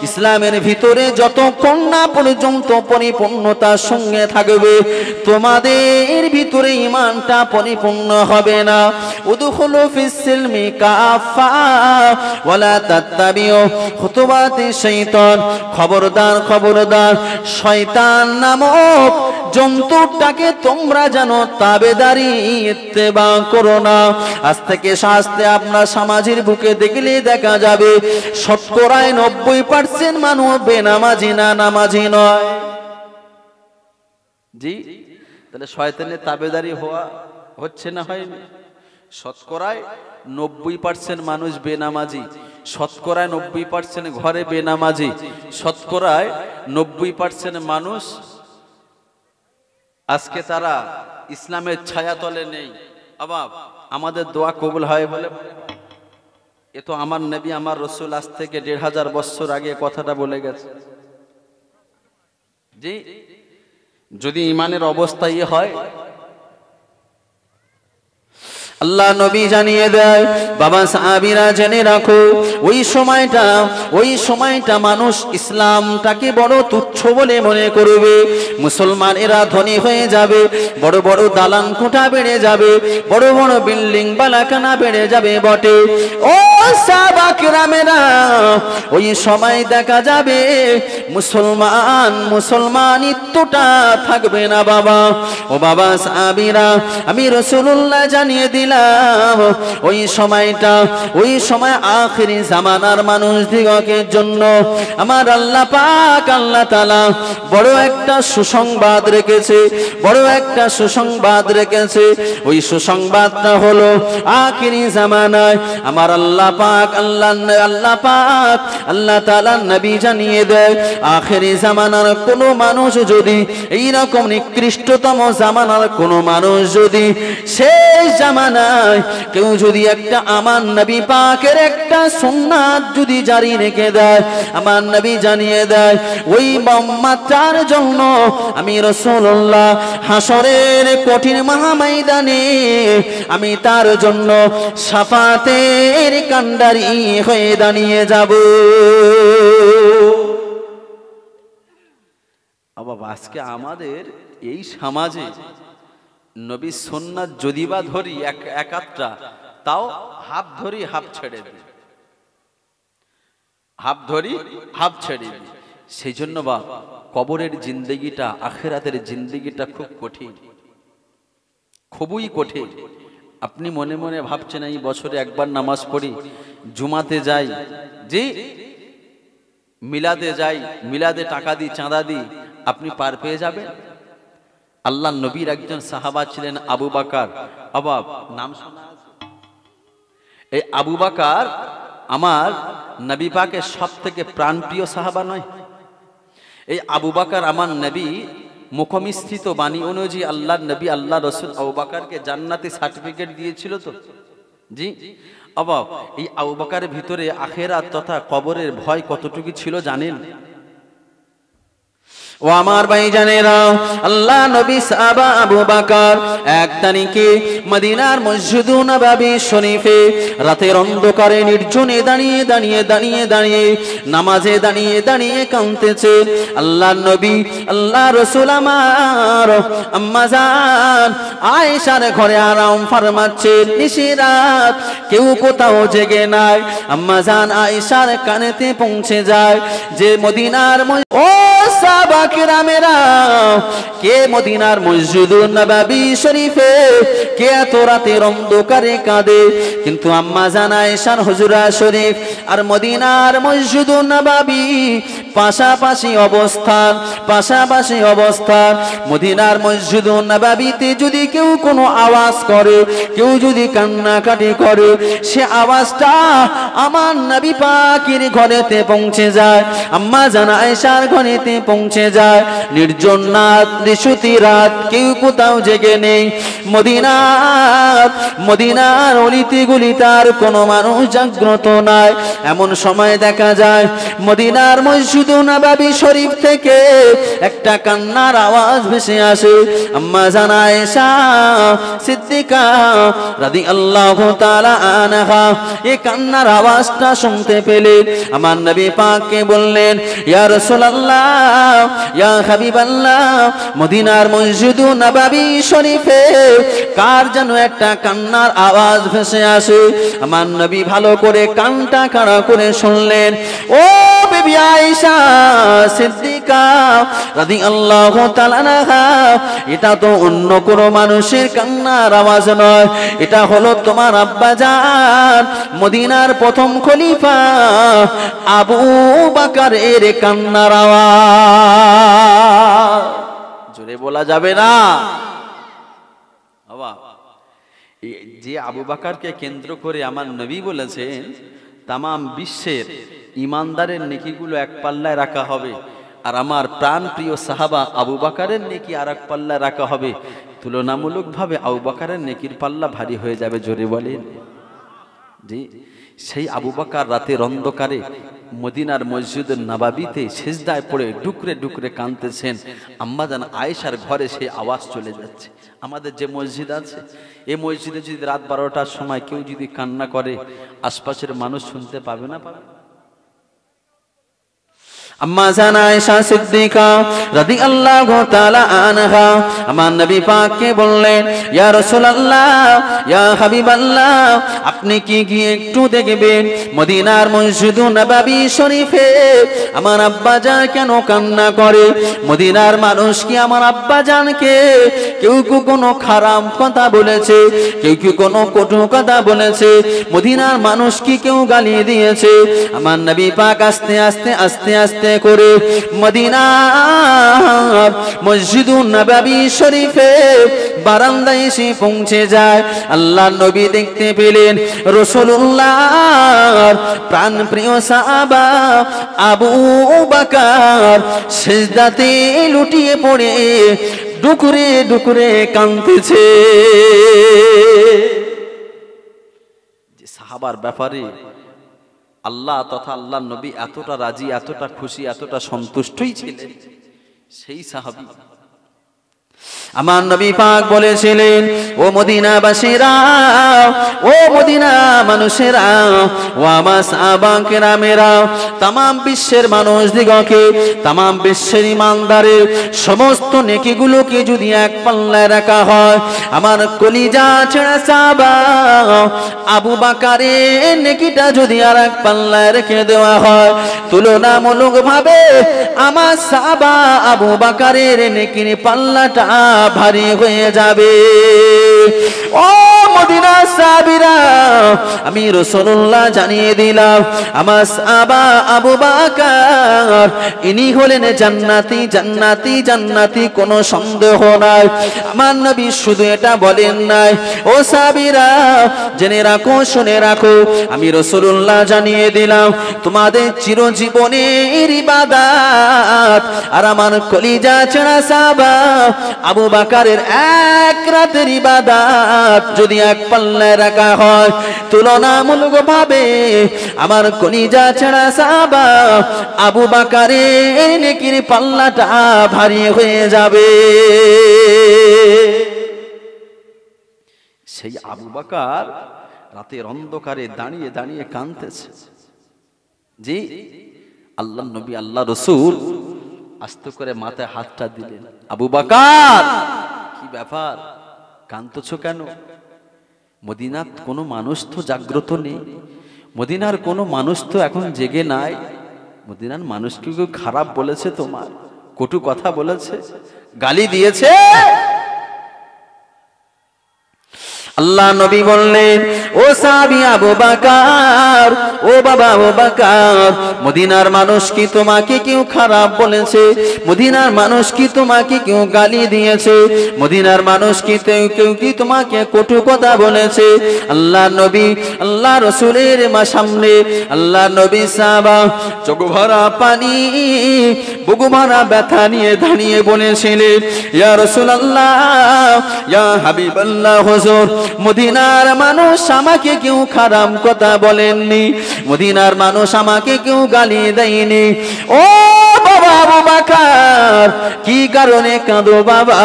ইসলামের ভিতরে যতক্ষণ না পর্যন্ত পরিপূর্ণতার সঙ্গে থাকবে, তোমাদের ভিতরে ঈমানটা পরিপূর্ণ হবে না। উদখুলু ফিস সিলমি কাফা ওয়া লা তাত্তাবিউ খুতুওয়াতিশ শাইতান। খবরদার খবরদার, শয়তান নামক জন্তুটাকে তোমরা জানো তাবেদারি ইত্তেবা করো না। আজ থেকে শাস্তে আপনার সমাজের বুকে দেখলে দেখা যাবে শতকরায় 90% মানুষ বেনামাজি না নামাজি নয়। জি, তাহলে শয়তানের তাবেদারি হচ্ছে না হয়নি? শতকরায় 90% মানুষ বেনামাজি, শতকরায় 90% ঘরে বেনামাজি, শতকরায় 90% মানুষ আজকে তারা ইসলামের ছায়াতলে নেই। আবার আমাদের দোয়া কবুল হয় বলে, এ তো আমার নবী আমার রাসূল আজ থেকে ১৫০০ বছর আগে কথাটা বলে গেছে। জি, যদি ঈমানের অবস্থা হয়, আল্লাহ নবী জানিয়ে দেয়, বাবা সাহাবীরা জেনে রাখো, ওই সময়টা মানুষ ইসলামটাকে বড় তুচ্ছ বলে মনে করবে। মুসলমানেরা ধনী হয়ে যাবে, বড় বড় দালান কোঠা বেড়ে যাবে, বড় বড় বিল্ডিং বালাখানা বেড়ে যাবে বটে। ও সাহাবা কেরামেরা, ওই সময় দেখা যাবে মুসলমানিত্বটা থাকবে না বাবা। ও বাবা সাহাবীরা, আমি রাসূলুল্লাহ জানিয়ে দিলাম, ওই সময় আখিরি জামানার মানুষ দিগকের জন্য আমার আল্লাহ পাক আল্লাহ তাআলা বড় একটা সুসংবাদ রেখেছে। ওই সুসংবাদটা হলো আখিরি জামানায় আমার আল্লাহ পাক আল্লাহ তাআলা নবী জানিয়ে দেয়, আখিরি জামানার কোন মানুষ যদি এইরকম নিকৃষ্টতম জামানার কোন মানুষ যদি শেষ জামানায় কেউ যদি একটা আমার নবী পাকের একটা সুন্নাত যদি জারি রেখে দেয়, আমার নবী জানিয়ে দেয়, ওই উম্মতটার জন্য আমি রাসূলুল্লাহ হাসরের কঠিন মহাময়দানে আমি তার জন্য শাফাতের কান্ডারি হয়ে দাঁড়িয়ে যাব। বাবা, আজকে আমাদের এই সমাজে নবীর সুন্নাত যদি বা ধরি একাত্রা, তাও হাফ ধরি হাফ ছেড়ে দিই, হাফ ধরি হাফ ছেড়ে দিই। সেই জন্য বা কবরের জিন্দেগিটা, আখিরাতের জিন্দেগিটা খুব কঠিন, খুবই কঠিন। আপনি মনে মনে ভাবছেন এই বছরে একবার নামাজ পড়ি, জুমাতে যাই, জি মিলাদে যাই, মিলাদে টাকা দিই, চাঁদা দিই, আপনি পার পেয়ে যাবেন? আল্লাহ নবীর একজন সাহাবা ছিলেন আবু বকর। আবাব নাম শোনা আছে? এই আবু বকর আমার নবী পাকের সবথেকে প্রাণপ্রিয় সাহাবা নয়? এই আবু বকর আমার নবী মুখমিস্থিত বাণী অনুযায়ী আল্লাহ নবী আল্লাহ রাসূল আবু বকরকে জান্নাতি সার্টিফিকেট দিয়েছিল তো। জি আবাব, এই আবু বকরের ভিতরে আখিরাত তথা কবরের ভয় কতটুকু ছিল জানেন? ও আমার ভাইজানেরা, আল্লাহ নবী সাহাবা আবু বকর এক তারিখে মদিনার মসজিদ নববী শরীফে রাতের অন্ধকারে নির্জনে দাঁড়িয়ে দাঁড়িয়ে দাঁড়িয়ে দাঁড়িয়ে নামাজে দাঁড়িয়ে দাঁড়িয়ে কাঁদতেছে। আল্লাহ নবী আল্লাহ রাসূল আমার আম্মা জান আয়েশার ঘরে আরাম ফরমাচ্ছেন। নিশিরাত কেউ কোথাও জেগে নাই। আম্মা জান আয়েশার কানেতে পৌঁছে যায় যে মদিনার ও সাহাবা কিরামেরা, কে মদিনার মসজিদুন নববী শরীফে কে এত রাতের অন্ধকারে কাঁদে? কিন্তু আম্মা জান আয়েশার হুজরা শরীফ আর মদিনার মসজিদুন নববী পাশাপাশি অবস্থান, পাশাপাশি অবস্থান। মদিনার মসজিদুন নববীতে যদি কেউ কোনো আওয়াজ করে, কেউ যদি কান্নাকাটি করে, সে আওয়াজটা আমার নবী পাকের ঘরেতে পৌঁছে যায়, আম্মা জান আয়েশার ঘরেতে পৌঁছে যায়। নির্জন রাত, নিশুতি রাত, কেউ কোথাও জেগে নেই। মদিনার অলিতে গলিতে আর কোনো মানুষ জাগ্রত নাই। এমন সময় দেখা যায় মদিনার মসজিদ নববী শরীফ থেকে একটা কান্নার আওয়াজ ভেসে আসে। আম্মা জান আয়েশা সিদ্দিকা রাদিয়াল্লাহু তাআলা আনহা এই কান্নার আওয়াজটা শুনতে পেলেন। আমার নবী পাককে বললেন, ইয়া রাসূলুল্লাহ, ইয়া হাবিবাল্লাহ, মদিনার মসজিদ নববী শরীফে কার যেন একটা কান্নার আওয়াজ ভেসে আসে। আমার নবী ভালো করে কানটা খাড়া করে শুনলেন। ও বিবি আয়েশা সিদ্দিকা রাদিয়াল্লাহু তাআলা আনহা, এটা তো অন্য কোনো মানুষের কান্নার আওয়াজ নয়, এটা হলো তোমার আব্বা জান মদিনার প্রথম খলিফা আবু বকরের কান্নার আওয়াজ। জোরে বলা যাবে না বাবা। যে আবু বকরকে কেন্দ্র করে আমার নবী বলেছেন তাম বিশ্বের ইমানদারের নেকিগুলো এক পাল্লায় রাখা হবে, আর আমার প্রাণ প্রিয় সাহাবা আবু বকরের নেকি আর এক পাল্লায় রাখা হবে। তুলনামূলকভাবে আবু বকরের নেকির পাল্লা ভারী হয়ে যাবে। জোরে বলেন জি। সেই আবু বকর রাতের অন্ধকারে মদিনার মসজিদুন নববীতে সিজদায় পড়ে ডুকরে ডুকরে কাঁদতেছেন। আম্মা জান আয়েশার ঘরে সেই আওয়াজ চলে যাচ্ছে। আমাদের যে মসজিদ আছে, এই মসজিদে যদি রাত 12টার সময় কেউ যদি কান্না করে, আশপাশের মানুষ শুনতে পাবে না? পাবে। আম্মা জান আয়েশা সিদ্দিকা রাদিয়াল্লাহু তাআলা আনহা আমার নবী পাককে বললেন, ইয়া রাসূলুল্লাহ, ইয়া হাবিবাল্লাহ, আপনি কি গিয়ে একটু দেখবেন মদিনার মসজিদুন নববী শরীফে আমার আব্বা জান কেন কান্না করে? মদিনার মানুষ কি আমার আব্বা জানকে কেউ কি কোনো খারাপ কথা বলেছে? কেউ কি কোনো কটু কথা বলেছে? মদিনার মানুষ কি কেউ গালি দিয়েছে? আমার নবী পাক আস্তে আস্তে আস্তে আস্তে করে মদিনার মসজিদুন নববী শরীফে বারান্দায় এসে পৌঁছে যায়। আল্লাহ নবী দেখতে পেলেন রাসূলুল্লাহর প্রাণ প্রিয় সাহাবা আবু বকর সিজদাতে লুটিয়ে পড়ে ডুকরে ডুকরে কাঁদতেছে। যে সাহাবার ব্যাপারে আল্লাহ তথা আল্লাহ নবী এতটা রাজি, এতটা খুশি, এতটা সন্তুষ্টই ছিলেন, সেই সাহাবী আমার নবী পাক বলেছিলেন, ও মদিনাবাসীরা, ও মদিনা মানুষেরা, ও আমার সাহাবা কেরামেরা, তামাম বিশ্বের মানুষ দিগকে, তামাম বিশ্বের ইমানদারের সমস্ত নেকিগুলোকে যদি এক পাল্লায় রাখা হয়, আমার কলিজা ছেঁড়া সাহাবা আবু বকরের নেকিটা যদি আর এক পাল্লায় রেখে দেওয়া হয়, তুলনামূলক ভাবে আমার সাহাবা আবু বকরের নেকির পাল্লাটা ভারী হয়ে যাবে। ও মদিনার সাহাবীরা, আমি রাসূলুল্লাহ জানিয়ে দিলাম আমার সাহাবা আবু বকর ইনি হলেন জান্নাতি, জান্নাতি, জান্নাতি, কোনো সন্দেহ নাই। আমার নবী শুধু এটা বলেন নাই, ও সাহাবীরা জেনে রাখো, শুনে রাখো, আমি রাসূলুল্লাহ জানিয়ে দিলাম তোমাদের চিরজীবনের ইবাদত আর আমার কলিজা ছেঁড়া সাহাবা আবু বকরের এক রাতের ইবাদত যদি এক পাল্লায় রাখা হয়, তুলনামূলক ভাবে আমার কলিজা ছেঁড়া সাহাবা আবু বকরের নেকির পাল্লাটা ভারী হয়ে যাবে। সেই আবু বকর রাতের অন্ধকারে দাঁড়িয়ে দাঁড়িয়ে কাঁদতেছে। জি, আল্লাহ নবী আল্লাহ রসুল আস্তে করে মাথায় হাতটা দিলেন। আবু বকর, কি ব্যাপার, কাঁদছো কেন? মদিনার কোনো মানুষ তো জাগ্রত নেই, মদিনার কোনো মানুষ তো এখন জেগে নাই। মদিনার মানুষ কি কেউ খারাপ বলেছে, তোমার কটু কথা বলেছে, গালি দিয়েছে? আল্লাহ নবী বললেন, ও সাহাবী আবু বকর, ও বাবা আবু বকর, মদিনার মানুষ কি তোমাকে কেউ খারাপ বলেছে? মদিনার মানুষ কি তোমাকে কেউ গালি দিয়েছে? মদিনার মানুষ কি কেউ কি তোমাকে কটু কথা বলেছে? আল্লাহ নবী আল্লাহ রাসূলের সামনে আল্লাহ নবী সাহাবা চোখ ভরা পানি, বুক ভরা ব্যথা নিয়ে দাঁড়িয়ে বলেছিলেন, ইয়া রাসূলুল্লাহ, ইয়া হাবিবাল্লাহ, হুজুর, মদিনার মানুষ আমাকে কেউ খারাপ কথা বলেননি, মদিনার মানুষ আমাকে কেউ গালি দেয়নি। ও বাবা আবু বকর, কি কারণে কাঁদো বাবা,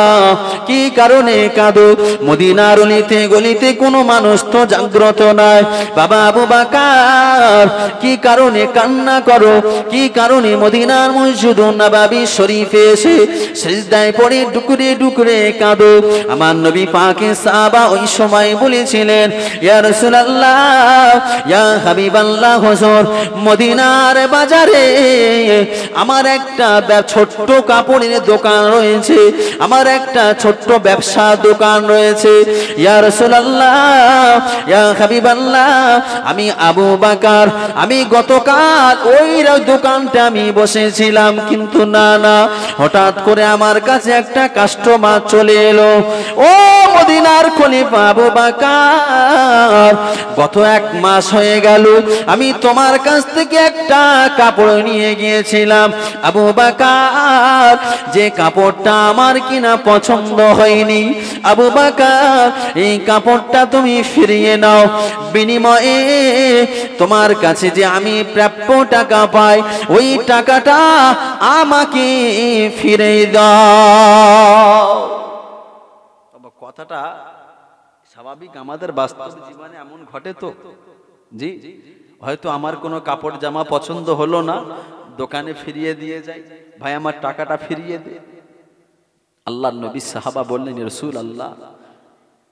কি কারণে কাঁদো? মদিনার অলিতে গলিতে কোনো মানুষ তো জাগ্রত নাই। বাবা আবু বকর, কি কারণে কান্না করো? কি কারণে মদিনার মসজিদুন নববী শরীফে এসে সিজদায় পড়ে ডুকরে ডুকরে কাঁদো? আমার নবী পাকের সাহাবা ওই সময় বলেছিলেন, ইয়া রাসূলুল্লাহ, ইয়া হাবিবাল্লাহ, হুজুর, মদিনার বাজারে আমার একটা ছোট্ট কাপড়ের দোকান রয়েছে, আমার একটা ছোট্ট ব্যবসা দোকান রয়েছে। ইয়া রাসূলুল্লাহ, ইয়া হাবিবাল্লাহ, আমি আবু বকর, আমি গতকাল ওই দোকানটা আমি বসেছিলাম, কিন্তু না, হঠাৎ করে আমার কাছে একটা কাস্টমার চলে এলো। ও মদিনার খলিফা আবু বকর, গত 1 মাস হয়ে গেল আমি তোমার কাছ থেকে একটা কাপড় নিয়ে গিয়েছিলাম। আবু বকর, যে কাপড়টা আমার কিনা পছন্দ হয়নি, আবু বকর, এই কাপড়টা তুমি ফিরিয়ে নাও, বিনিময়ে তোমার কাছে যে আমি প্রাপ্য টাকা পাই ওই টাকাটা আমাকে ফিরে দাও। কথাটা স্বাভাবিক, আমাদের বাস্তব জীবনে এমন ঘটে তো। জি, হয়তো আমার কোনো কাপড় জামা পছন্দ হলো না, দোকানে ফিরিয়ে দিয়ে যাই, ভাই আমার টাকাটা ফিরিয়ে দে। আল্লাহর নবী সাহাবা বললেন, ইয়া রাসূলুল্লাহ,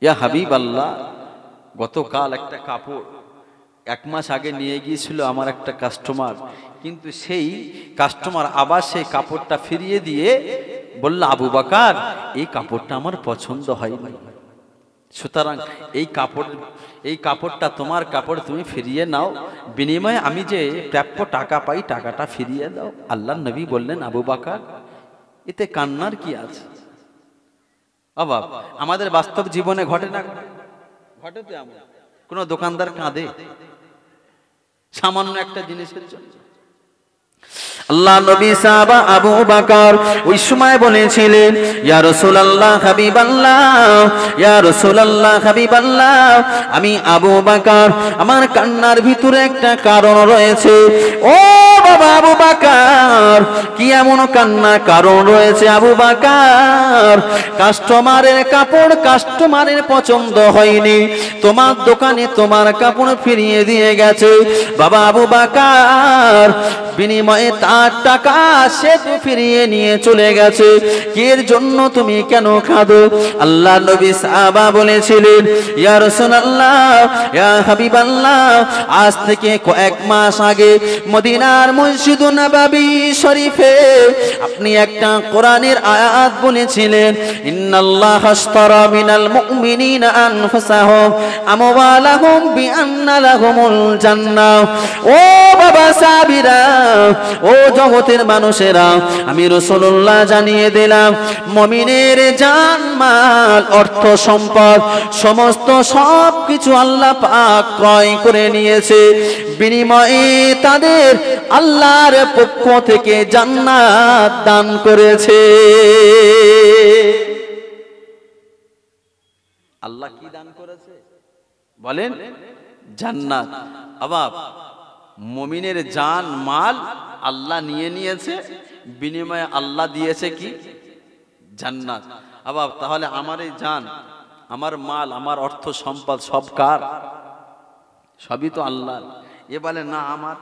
ইয়া হাবিব আল্লাহ, গতকাল একটা কাপড় 1 মাস আগে নিয়ে গিয়েছিল আমার একটা কাস্টমার, কিন্তু সেই কাস্টমার আবার সেই কাপড়টা ফিরিয়ে দিয়ে বলল, আবু বকর, এই কাপড়টা আমার পছন্দ হয়নি, সুতরাং এই কাপড়টা তোমার কাপড়, তুমি ফিরিয়ে নাও, বিনিময়ে আমি যে প্রাপ্য টাকা পাই টাকাটা ফিরিয়ে দাও। আল্লাহর নবী বললেন, আবু বকর, এতে কান্নার কি আছে? বাবা, আমাদের বাস্তব জীবনে ঘটে না? ঘটে তো। এমন কোন দোকানদার কাঁদে সামান্য একটা জিনিসের জন্য? আল্লাহ নবী সাহাবা আবু বকর ওই সময় বলেছিলেন, ইয়া রাসূলুল্লাহ, হাবিবাল্লাহ, ইয়া রাসূলুল্লাহ, হাবিবাল্লাহ, আমি আবু বকর, আমার কান্নার ভিতরে একটা কারণ রয়েছে। ও বাবা আবু বকর, কি এমন কান্না কারণ রয়েছে? আবু বকর, কাস্টমারের কাপড় কাস্টমারের পছন্দ হয়নি, তোমার দোকানে তোমার কাপড় ফিরিয়ে দিয়ে গেছে। বাবা আবু বকর, বিনিময়ে তার টাকা সে তো ফিরিয়ে নিয়ে চলে গেছে, এর জন্য তুমি কেন কাঁদো? আল্লাহ নবী সাহাবা বলেছিলেন, ইয়া রাসূলুল্লাহ, ইয়া হাবিবাল্লাহ, আজ থেকে কয়েক মাস আগে মদিনার মসজিদুন নববী শরীফে আপনি একটা কোরআনের আয়াত বলেছিলেন, ইন্নাল্লাহা আশতারা মিনাল মুমিনিনা আনফুসাহুম আমওয়ালাহুম বিআন্না লাহুমুল জান্নাহ। ও বাবা সাহাবীরা, ও জগতের মানুষেরা, আমি রাসূলুল্লাহ জানিয়ে দিলাম, মুমিনের জান মাল অর্থ সম্পদ সমস্ত সবকিছু আল্লাহ পাক ক্রয় করে নিয়েছে, বিনিময়ে তাদের আল্লাহর পক্ষ থেকে জান্নাত দান করেছে। আল্লাহ কি দান করেছে? বলেন জান্নাত। আবার মুমিনের জান মাল আল্লাহ নিয়ে নিয়েছে, বিনিময়ে আল্লাহ দিয়েছে কি? জান্নাত। আবার তাহলে আমার এই জান, আমার মাল, আমার অর্থ সম্পদ সব কার? সবই তো আল্লাহর। এ বলে না আমার,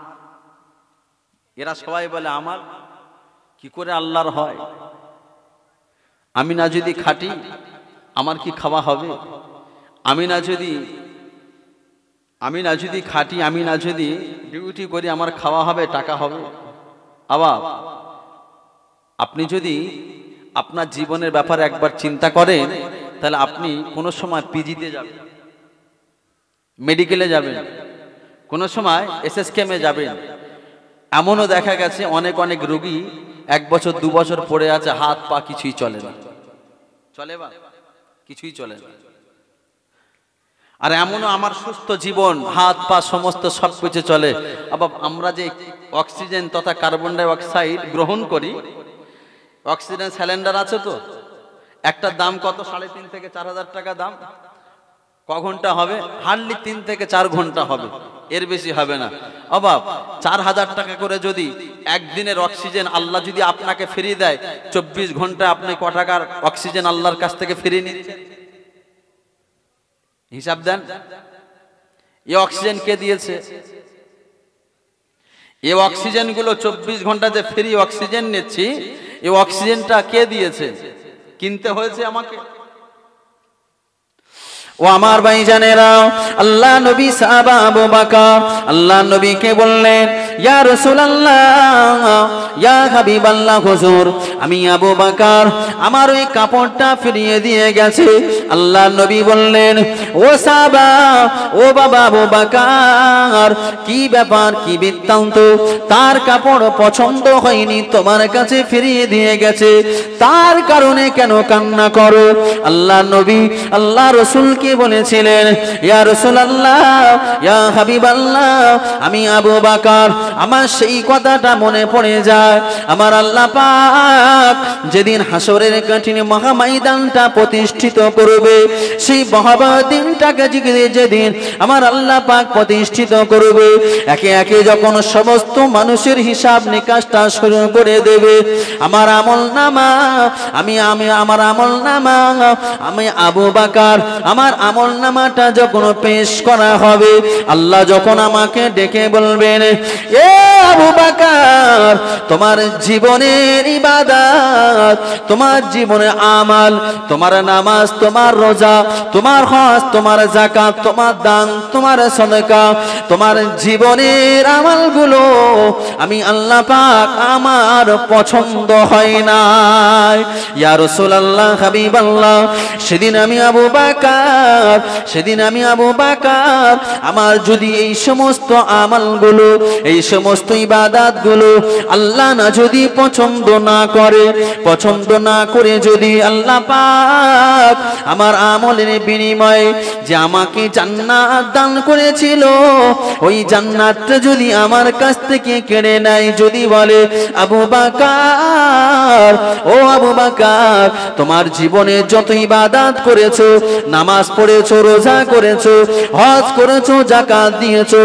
এরা সবাই বলে আমার। কি করে আল্লাহর হয়? আমি না যদি খাটি আমার কি খাওয়া হবে? আমি না যদি খাটি, আমি না যদি ডিউটি করি আমার খাওয়া হবে, টাকা হবে? আবার আপনি যদি আপনার জীবনের ব্যাপারে একবার চিন্তা করেন, তাহলে আপনি কোনো সময় পিজিতে যাবেন, মেডিকেলে যাবেন, কোনো সময় এসএসকেএমে যাবেন। এমনও দেখা গেছে অনেক অনেক রোগী 1 বছর 2 বছর পড়ে আছে, হাত পা কিছুই চলে না। চলে বা কিছুই চলে না। আর এমনও আমার সুস্থ জীবন, হাত পা সমস্ত সবকিছু চলে। আবার আমরা যে অক্সিজেন তথা কার্বন ডাই অক্সাইড গ্রহণ করি, অক্সিজেন সিলিন্ডার আছে তো, একটার দাম কত? 3.5 থেকে 4,000 টাকা দাম। ক ঘন্টা হবে? হার্ডলি 3 থেকে 4 ঘন্টা হবে, এর বেশি হবে না। অবাব 4,000 টাকা করে যদি একদিনের অক্সিজেন আল্লাহ যদি আপনাকে ফিরিয়ে দেয়, 24 ঘন্টা আপনি ক টাকার অক্সিজেন আল্লাহর কাছ থেকে ফিরিয়ে নিচ্ছেন? হিসাব দেন। এই অক্সিজেন কে দিয়েছে? এই অক্সিজেন গুলো 24 ঘন্টা যে ফ্রি অক্সিজেন নিচ্ছি, এই অক্সিজেনটা কে দিয়েছে? কিনতে হয়েছে আমাকে। ও আমার ভাইজানেরা, আল্লাহ নবী সাহাবা আবু বকর আল্লাহ নবীকে বললেন, ইয়া রাসূলুল্লাহ, ইয়া হাবিবাল্লাহ, হুজুর আমি আবু বকর, আমার ওই কাপড়টা ফিরিয়ে দিয়ে গেছে। আল্লাহ নবী বললেন, ও সাহাবা, ও বাবা আবু বকর, কি ব্যাপার, কি বৃত্তান্ত? তার কাপড় পছন্দ হয়নি, তোমার কাছে ফিরিয়ে দিয়ে গেছে, তার কারণে কেন কান্না করো? আল্লাহ নবী আল্লাহ রাসূল কি বলেছিলেন, ইয়া রাসূলুল্লাহ, ইয়া হাবিবাল্লাহ, আমি আবু বকর, আমার সেই কথাটা মনে পড়ে যায়। আমার আল্লাহ পাক যেদিন হাসরের কঠিন মহাময়দানটা প্রতিষ্ঠিত করবে, সেই মহাবহ দিনটাকে যেদিন আমার আল্লাহ পাক প্রতিষ্ঠিত করবে, একে একে যখন সমস্ত মানুষের হিসাব নিকাশটা শুরু করে দেবে, আমার আমলনামা, আমার আমলনামা, আমি আবু বকর, আমার আমলনামাটা যখন পেশ করা হবে, আল্লাহ যখন আমাকে ডেকে বলবেন, এ আবু বকর, তোমার জীবনের ইবাদত, তোমার জীবনের আমাল, তোমার নামাজ, তোমার রোজা, তোমার হজ, তোমার যাকাত, তোমার দান, তোমার সাদাকা, তোমার জীবনের আমলগুলো আমি আল্লাহ পাক আমার পছন্দ হয় না। ইয়া রাসূলুল্লাহ, হাবিবাল্লাহ, সেদিন আমি আবু বকর, আমার যদি এই সমস্ত আমলগুলো, এই সমস্ত ইবাদতগুলো আল্লাহ না যদি পছন্দ না করে যদি আল্লাহ পাক আমার আমলের বিনিময়ে যে আমাকে জান্নাত দান করেছিল, ওই জান্নাতটা যদি আমার কাছ থেকে কেড়ে নেয়, যদি বলে, আবু বকর, ও আবু বকর, তোমার জীবনে যত ইবাদত করেছো, নামাজ পড়েছো, রোজা করেছো, হজ করেছো, যাকাত দিয়েছো,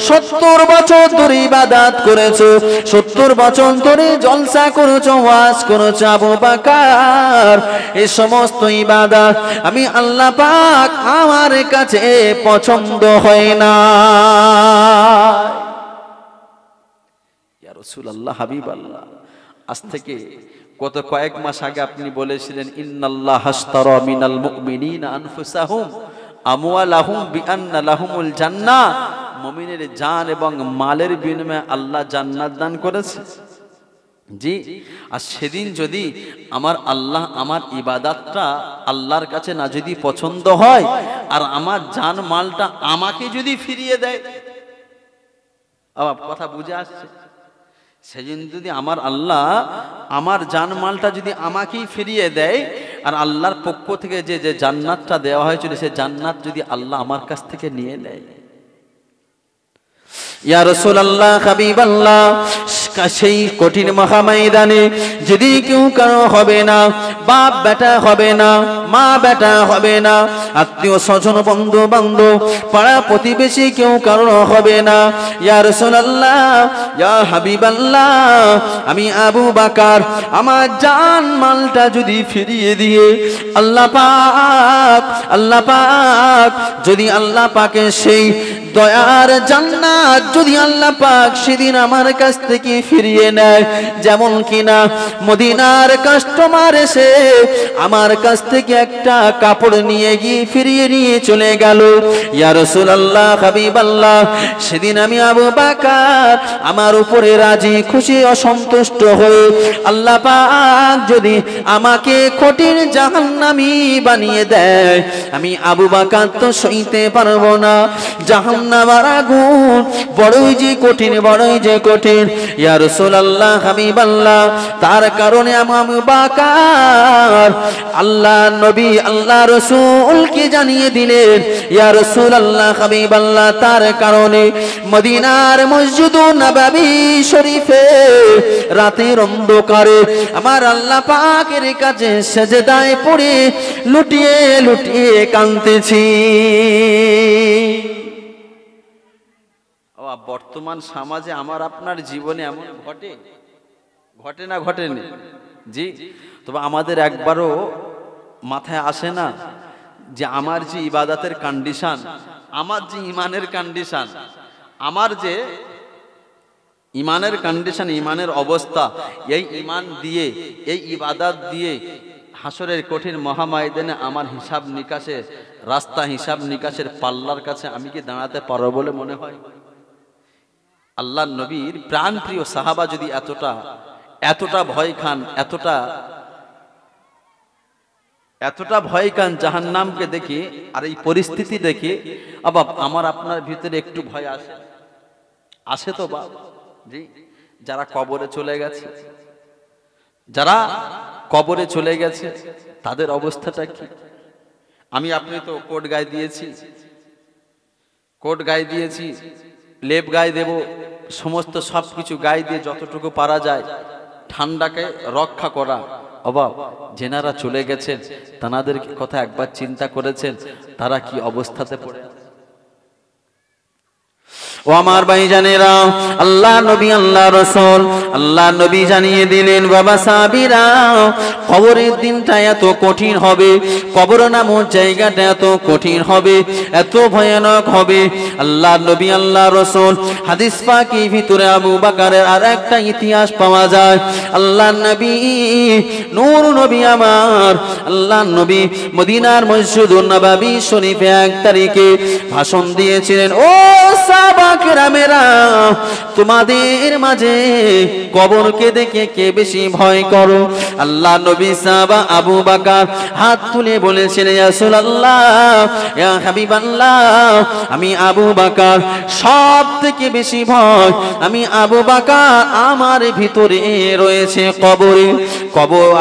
70 বছর ধরে ইবাদত করেছো, 70 বছর ধরে জলসা করেছো, ওয়াজ করেছো, আবু বকর, এই সমস্ত ইবাদত আমি আল্লাহ পাক আমার কাছে পছন্দ হয় না। ইয়া রাসূলুল্লাহ, হাবিবাল্লাহ, আজ থেকে কয়েক মাস আগে আপনি বলেছিলেন, ইন্নাল্লাহ আশতারা মিনাল মুমিনিনা আনফুসাহুম আমওয়ালাহুম বিআন্না লাহুমুল জান্নাহ, মুমিনের জান এবং মালের বিনিময়ে আল্লাহ জান্নাত দান করেছে। জি, আর সেদিন যদি আমার আল্লাহ আমার ইবাদতটা আল্লাহর কাছে না যদি পছন্দ হয়, আর আমার জান মালটা আমাকে যদি ফিরিয়ে দেয়, আবার কথা বুঝে আসছে? সেদিন যদি আমার আল্লাহ আমার জান মালটা যদি আমাকেই ফিরিয়ে দেয়, আর আল্লাহর পক্ষ থেকে যে জান্নাতটা দেওয়া হয়েছিল, সে জান্নাত যদি আল্লাহ আমার কাছ থেকে নিয়ে নেয়, ইয়া রাসূলুল্লাহ, হাবিবাল্লাহ, সেই কঠিন মহাময়দানে যদি কেউ কারো হবে না, বাপ বেটা হবে না, মা বেটা হবে না, আত্মীয় স্বজন বন্ধু বান্ধব পাড়া প্রতিবেশী কেউ কারো হবে না। ইয়া রাসূলুল্লাহ, ইয়া হাবিবাল্লাহ, আমি আবু বকর আমার জান মালটা যদি ফিরিয়ে দিয়ে আল্লাহ পাক যদি আল্লাহ পাকের সেই দয়ার জান্নাত যদি আল্লাহ পাক সেদিন আমার কাছ থেকে ফিরিয়ে নেয়, যেমন কিনা মদিনার কাস্টমার এসে আমার কাছ থেকে একটা কাপড় নিয়ে গিয়ে ফিরিয়ে নিয়ে চলে গেল। ইয়া রাসূলুল্লাহ, হাবিবাল্লাহ, সেদিন আমি আবু বকর আমার উপরে রাজি খুশি অসন্তুষ্ট হয়ে আল্লাহ পাক যদি আমাকে কঠিন জাহান্নামী বানিয়ে দেয়, আমি আবু বকর তো সইতে পারবো না। জাহান্নামের আগুন বড়ই যে কঠিন, বড়ই যে কঠিন। ইয়া রাসূলুল্লাহ, হাবিবাল্লাহ, তার কারণে আবু বকর আল্লাহ নবী আল্লাহ রাসূলকে জানিয়ে দিলেন, ইয়া রাসূলুল্লাহ, হাবিবাল্লাহ, তার কারণে মদিনার মসজিদ নববী শরীফে রাতের অন্ধকারে আমার আল্লাহ পাকের কাছে সেজদায় পড়ে লুটিয়ে লুটিয়ে কাঁদতেছি। বর্তমান সমাজে আমার আপনার জীবনে এমন ঘটে না ঘটেনি? জি, তবে আমাদের একবারও মাথায় আসে না যে আমার যে ইবাদতের কন্ডিশন, আমার যে ইমানের কন্ডিশন, আমার যে ইমানের কন্ডিশন, ইমানের অবস্থা, এই ইমান দিয়ে, এই ইবাদত দিয়ে হাসরের কঠিন মহাময়দানে আমার হিসাব নিকাশের রাস্তা, হিসাব নিকাশের পাল্লার কাছে আমি কি দাঁড়াতে পারবো বলে মনে হয়? আল্লাহ নবীর প্রাণ প্রিয় সাহাবা যদি এতটা ভয় খান, এতটা ভয় খান জাহান্নামকে দেখে, আর এই পরিস্থিতি দেখে আবার আমার আপনার ভিতরে একটু ভয় আসে তো বাবা? জি, যারা কবরে চলে গেছে তাদের অবস্থাটা কি? আমি আপনি তো কোট গায়ে দিয়েছি, লেপ গায়ে দেব, সমস্ত সবকিছু গায়ে দিয়ে যতটুকু পারা যায় ঠান্ডাকে রক্ষা করা। অবাক যেনারা চলে গেছেন তাদের কথা একবার চিন্তা করেছেন তারা কি অবস্থাতে পড়ে? ও আমার ভাইজানেরা, আল্লাহ নবী আল্লাহ রাসূল আল্লাহ নবী জানিয়ে দিলেন, বাবা সাহাবীরা, কবরের দিনটা এত কঠিন হবে, কবর নামক জায়গাটা এত কঠিন হবে, এত ভয়ানক হবে। আল্লাহ নবী আল্লাহ রাসূল হাদিস পাকের ভিতরে আবু বকরের আর একটা ইতিহাস পাওয়া যায়। আল্লাহ নবী নূর নবী আমার আল্লাহ নবী মদিনার মসজিদুন নববী শরীফে 1 তারিখে ভাষণ দিয়েছিলেন, ও সাহাবাকেরামেরা, তোমাদের মাঝে কবরকে দেখে কে বেশি ভয় করো? আল্লাহ নবী সাহাবা আবু বকর হাত তুলে বলেছেন, ইয়া রাসূলুল্লাহ, ইয়া হাবিবাল্লাহ, আমি আবু বকর সব থেকে বেশি ভয়, আমি আবু বকর আমার ভিতরে রয়েছে কবরে।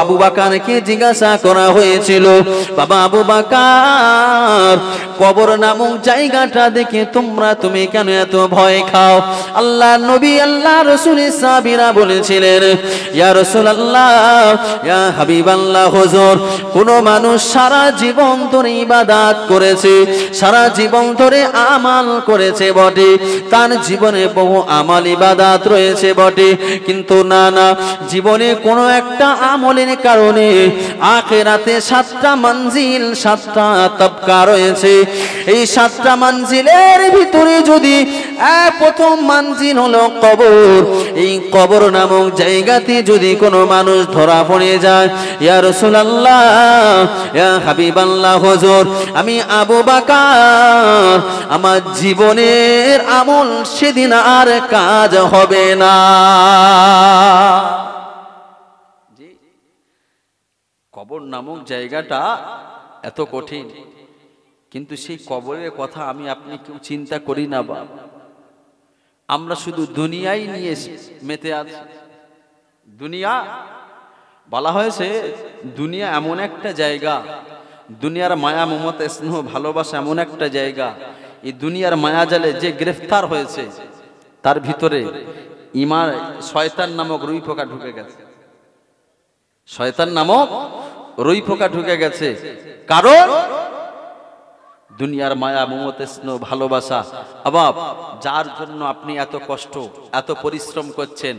আবু বকরকে জিজ্ঞাসা করা হয়েছিল, বাবা আবু বকর, কবর নামক জায়গাটা দেখে তুমি কেন এত ভয় খাও? আল্লাহ নবী আল্লাহ রাসূলের সাহাবীরা বলেছিলেন, ইয়া রাসূলুল্লাহ, ইয়া হাবিবাল্লাহ, হুজুর, কোন মানুষ সারা জীবন ধরে ইবাদত করেছে, সারা জীবন ধরে আমল করেছে বটে, তার জীবনে বহু আমল ইবাদত রয়েছে বটে, কিন্তু না, জীবনে কোনো একটা আমলের কারণে আখিরাতে 7টা মঞ্জিল, 7টা তবকা রয়েছে। এই 7টা মঞ্জিলের ভিতরে যদি প্রথম মঞ্জিল হলো কবর, এই কবর নামক জায়গাতে যদি কোনো মানুষ ধরা পড়ে যায়, ইয়া রাসূলুল্লাহ, ইয়া হাবিবাল্লাহ, হুজুর, আমি আবু বকর আমার জীবনের আমল সেদিন আর কাজ হবে না। কবর নামক জায়গাটা এত কঠিন, কিন্তু সেই কবরের কথা আমি আপনি কেউ চিন্তা করি না। বা আমরা শুধু দুনিয়াই নিয়ে মেতে আছি। দুনিয়া বলা হয়েছে, দুনিয়া এমন একটা জায়গা, দুনিয়ার মায়া মমতা স্নেহ ভালোবাসা এমন একটা জায়গা, এই দুনিয়ার মায়াজালে যে গ্রেফতার হয়েছে তার ভিতরে ইমান শয়তান নামক রুই পোকা ঢুকে গেছে, শয়তান নামক রুই পোকা ঢুকে গেছে। কারণ দুনিয়ার মায়া মমতা স্নেহ ভালোবাসা আবাব, যার জন্য আপনি এত কষ্ট এত পরিশ্রম করছেন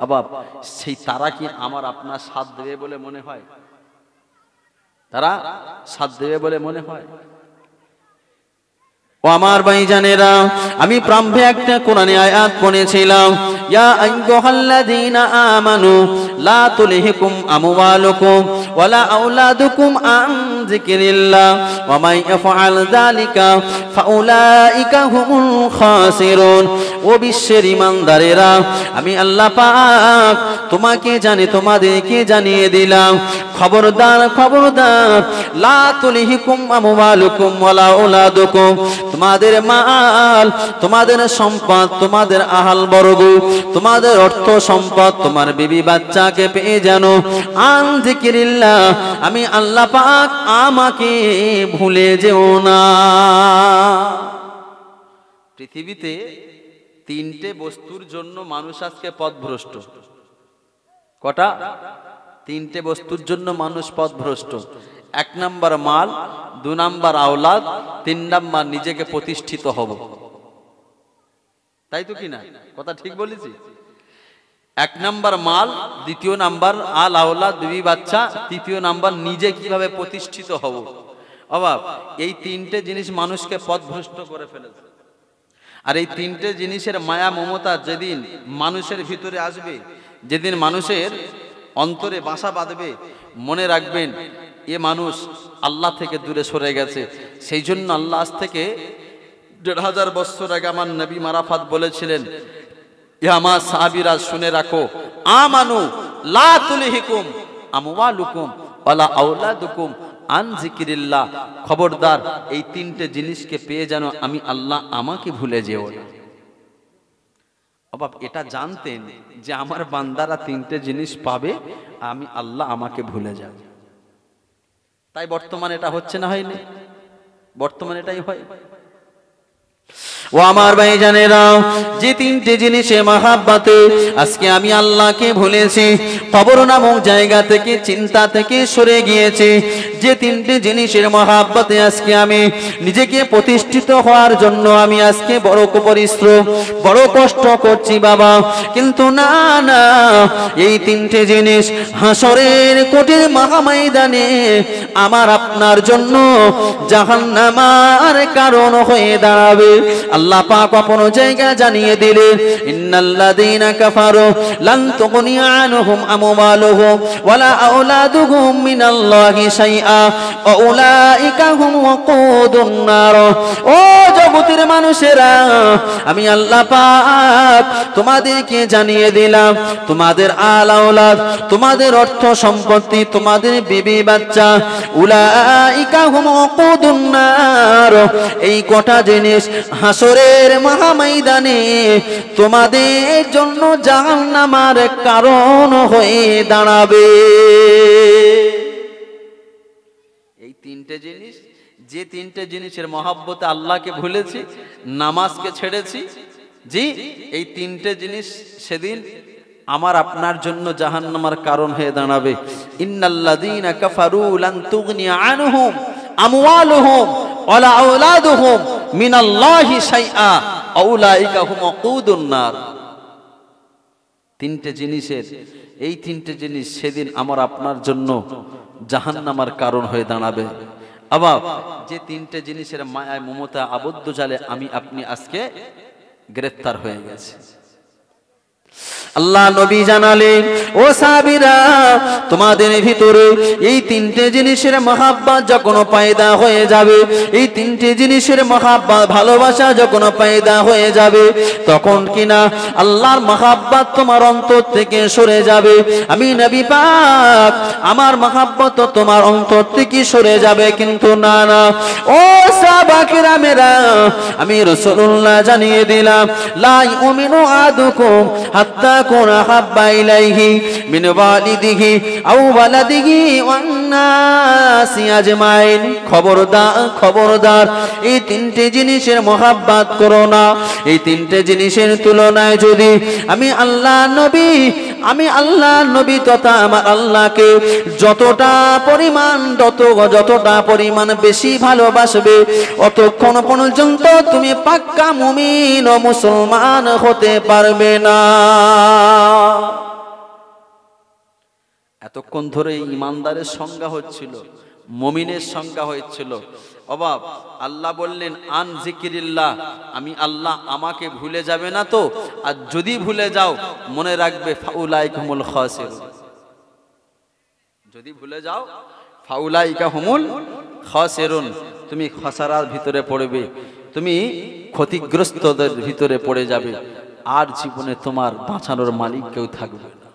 আবাব, সেই তারা কি আমার আপনার সাথ দেবে বলে মনে হয়? তারা সাথ দেবে বলে মনে হয়? ও আমার ভাইজানেরা, আমি প্রারম্ভে একটা কোরআনে আয়াত পড়েছিলাম, ইয়া আইয়ুহাল্লাযীনা আমানু লা তুলহিকুম আমওয়ালুকুম ওয়ালা আওলাদুকুম আন যিকরিল্লাহ ওয়া মান ইয়াফআল যালিকা ফাউলাইকা হুমুল খাসিরুন। ও বিশ্বের ঈমানদারেরা, আমি আল্লাহ পাক তোমাকে তোমাদেরকে জানিয়ে দিলাম, খবরদার খবরদার, লা তুলহিকুম আমওয়ালুকুম ওয়ালা আওলাদুকুম, তোমাদের মাল, তোমাদের সম্পদ, তোমাদের আহাল বর্গ, তোমাদের অর্থ সম্পদ, তোমার বিবি বাচ্চাকে পেয়ে জানো আন যিকরিল্লাহ, আমি আল্লাহ পাক আমাকে ভুলে যেও না। পৃথিবীতে তিনটে বস্তুর জন্য মানুষ আজকে পথভ্রষ্ট। কটা? তিনটে বস্তুর জন্য মানুষ পথভ্রষ্ট। এক নাম্বার মাল, দু নাম্বার আওলাদ, তিন নাম্বার নিজেকে প্রতিষ্ঠিত হব। তাই তো কিনা? কথা ঠিক বলেছি? এক নাম্বার মাল, দ্বিতীয় নাম্বার আল আওলাদ বিবি বাচ্চা, তৃতীয় নাম্বার নিজে কিভাবে প্রতিষ্ঠিত হব। অবাব, এই তিনটে জিনিস মানুষকে পথভ্রষ্ট করে ফেলেছে। আর এই তিনটে জিনিসের মায়া মমতা যেদিন মানুষের ভিতরে আসবে, যেদিন মানুষের অন্তরে বাসা বাঁধবে, মনে রাখবেন এ মানুষ আল্লাহ থেকে দূরে সরে গেছে। সেই জন্য আল্লাহ আজ থেকে ১৫০০ বছর আগে আমার নবী মারাফাত বলেছিলেন, ইয়া আমার সাহাবীরা শুনে রাখো, আমানু লা তুলহিকুম আমওয়ালুকুম ওয়ালা আওলাদুকুম আন যিকরিল্লাহ, খবরদার এই তিনটে জিনিসকে পেয়ে যেন আমি আল্লাহ আমাকে ভুলে যেও না। বাবা, এটা জানতেন যে আমার বান্দারা তিনটে জিনিস পাবে, আমি আল্লাহ আমাকে ভুলে যাব। তাই বর্তমানে এটা হচ্ছে না, হয়নি? বর্তমানে এটাই হয়। ও আমার ভাইজানেরা, যে তিনটে জিনিসে মহাব্বতে আজকে আমি আল্লাহকে ভুলেছি, কবর নামক জায়গা থেকে, চিন্তা থেকে সরে গিয়েছি, যে তিনটে জিনিসের মহাব্বতে আজকে আমি নিজেকে প্রতিষ্ঠিত হওয়ার জন্য আমি আজকে বড় পরিশ্রম বড় কষ্ট করছি বাবা, কিন্তু না না, এই তিনটে জিনিস হাসরের কঠিন মহাময়দানে আমার আপনার জন্য জাহান্নামের কারণ হয়ে দাঁড়াবে। আল্লাহ পাক আপন জায়গা জানিয়ে দিলেন, ইন্নাল্লাযীনা কাফারু লান তুগনি আনহুম আমওয়ালুহুম ওয়ালা আওলাদুহুম মিনাল্লাহি শাইআ ওয়া উলাইকা হুম ওয়াকুদুন নার। ও জগতের মানুষেরা, আমি আল্লাহ পাক তোমাদেরকে জানিয়ে দিলাম, তোমাদের আল আওলাদ, তোমাদের অর্থ সম্পত্তি, তোমাদের বিবি বাচ্চা, উলাইকা হুম ওয়াকুদুন নার, এই কটা জিনিস হাসরের মহাময়দানে তোমাদের জন্য জাহান্নামের কারণ হয়ে দাঁড়াবে। এই তিনটে জিনিস, যে তিনটে জিনিসের মহব্বতে আল্লাহকে ভুলেছি, নামাজকে ছেড়েছি, জি, এই তিনটে জিনিস সেদিন আমার আপনার জন্য জাহান্নামের কারণ হয়ে দাঁড়াবে। ইন্নাল্লাযীনা কাফারু লান তুগনি আনহুম আমওয়ালুহুম ওয়ালা আওলাদুহুম মিনাল্লাহি শাইআ ওয়া উলাইকা হুম ওয়াকুদুন নার। তিনটে জিনিসের, এই তিনটে জিনিস সেদিন আমার আপনার জন্য জাহান্নামের কারণ হয়ে দাঁড়াবে। আবার যে তিনটে জিনিসের মায়ায় মমতা আবদ্ধ জালে আমি আপনি আজকে গ্রেফতার হয়ে গেছি। আল্লাহ নবী জানালেন, ও সাহাবীরা, তোমাদের ভিতরে এই তিনটে জিনিসের মহাব্বত যখন পয়দা হয়ে যাবে, এই তিনটে জিনিসের মহাব্বত ভালোবাসা যখন পয়দা হয়ে যাবে, তখন কিনা আল্লাহর মহাব্বত তোমার অন্তর থেকে সরে যাবে। আমি নবী পাক, আমার মহাব্বত তোমার অন্তর থেকে সরে যাবে, কিন্তু না না, ও সাহাবা কিরামেরা, আমি রাসূলুল্লাহ জানিয়ে দিলাম, লা ইউমিনু আহাদুকুম হাত্তা আকুনা হাব্বা ইলাইহি মিন ওয়ালিদিহি আও ওয়ালাদিহি ওয়ান নাসি আজমাইন। খবরদার এই তিনটে জিনিসের মহাব্বত করো না। এই তিনটে জিনিসের তুলনায় যদি আমি আল্লাহ নবী তথা আমার আল্লাহকে যতটা পরিমাণ বেশি ভালোবাসবে, অতক্ষণ পর্যন্ত তুমি পাক্কা মুমিন ও মুসলমান হতে পারবে না। এতক্ষণ ধরে ইমানদারের সংজ্ঞা হচ্ছিল, মুমিনের সংজ্ঞা হচ্ছিল। অবাব আল্লাহ বললেন আন জিকিরিল্লাহ, আমি আল্লাহ আমাকে ভুলে যাবে না তো? আর যদি ভুলে যাও মনে রাখবে ফাউলাইকা হুমুল খাসিরুন। যদি ভুলে যাও ফাউলাইকা হুমুল খাসিরুন, তুমি খসারার ভিতরে পড়বে, তুমি ক্ষতিগ্রস্তদের ভিতরে পড়ে যাবে। আর জীবনে তোমার বাঁচানোর মালিক কেউ থাকবে না,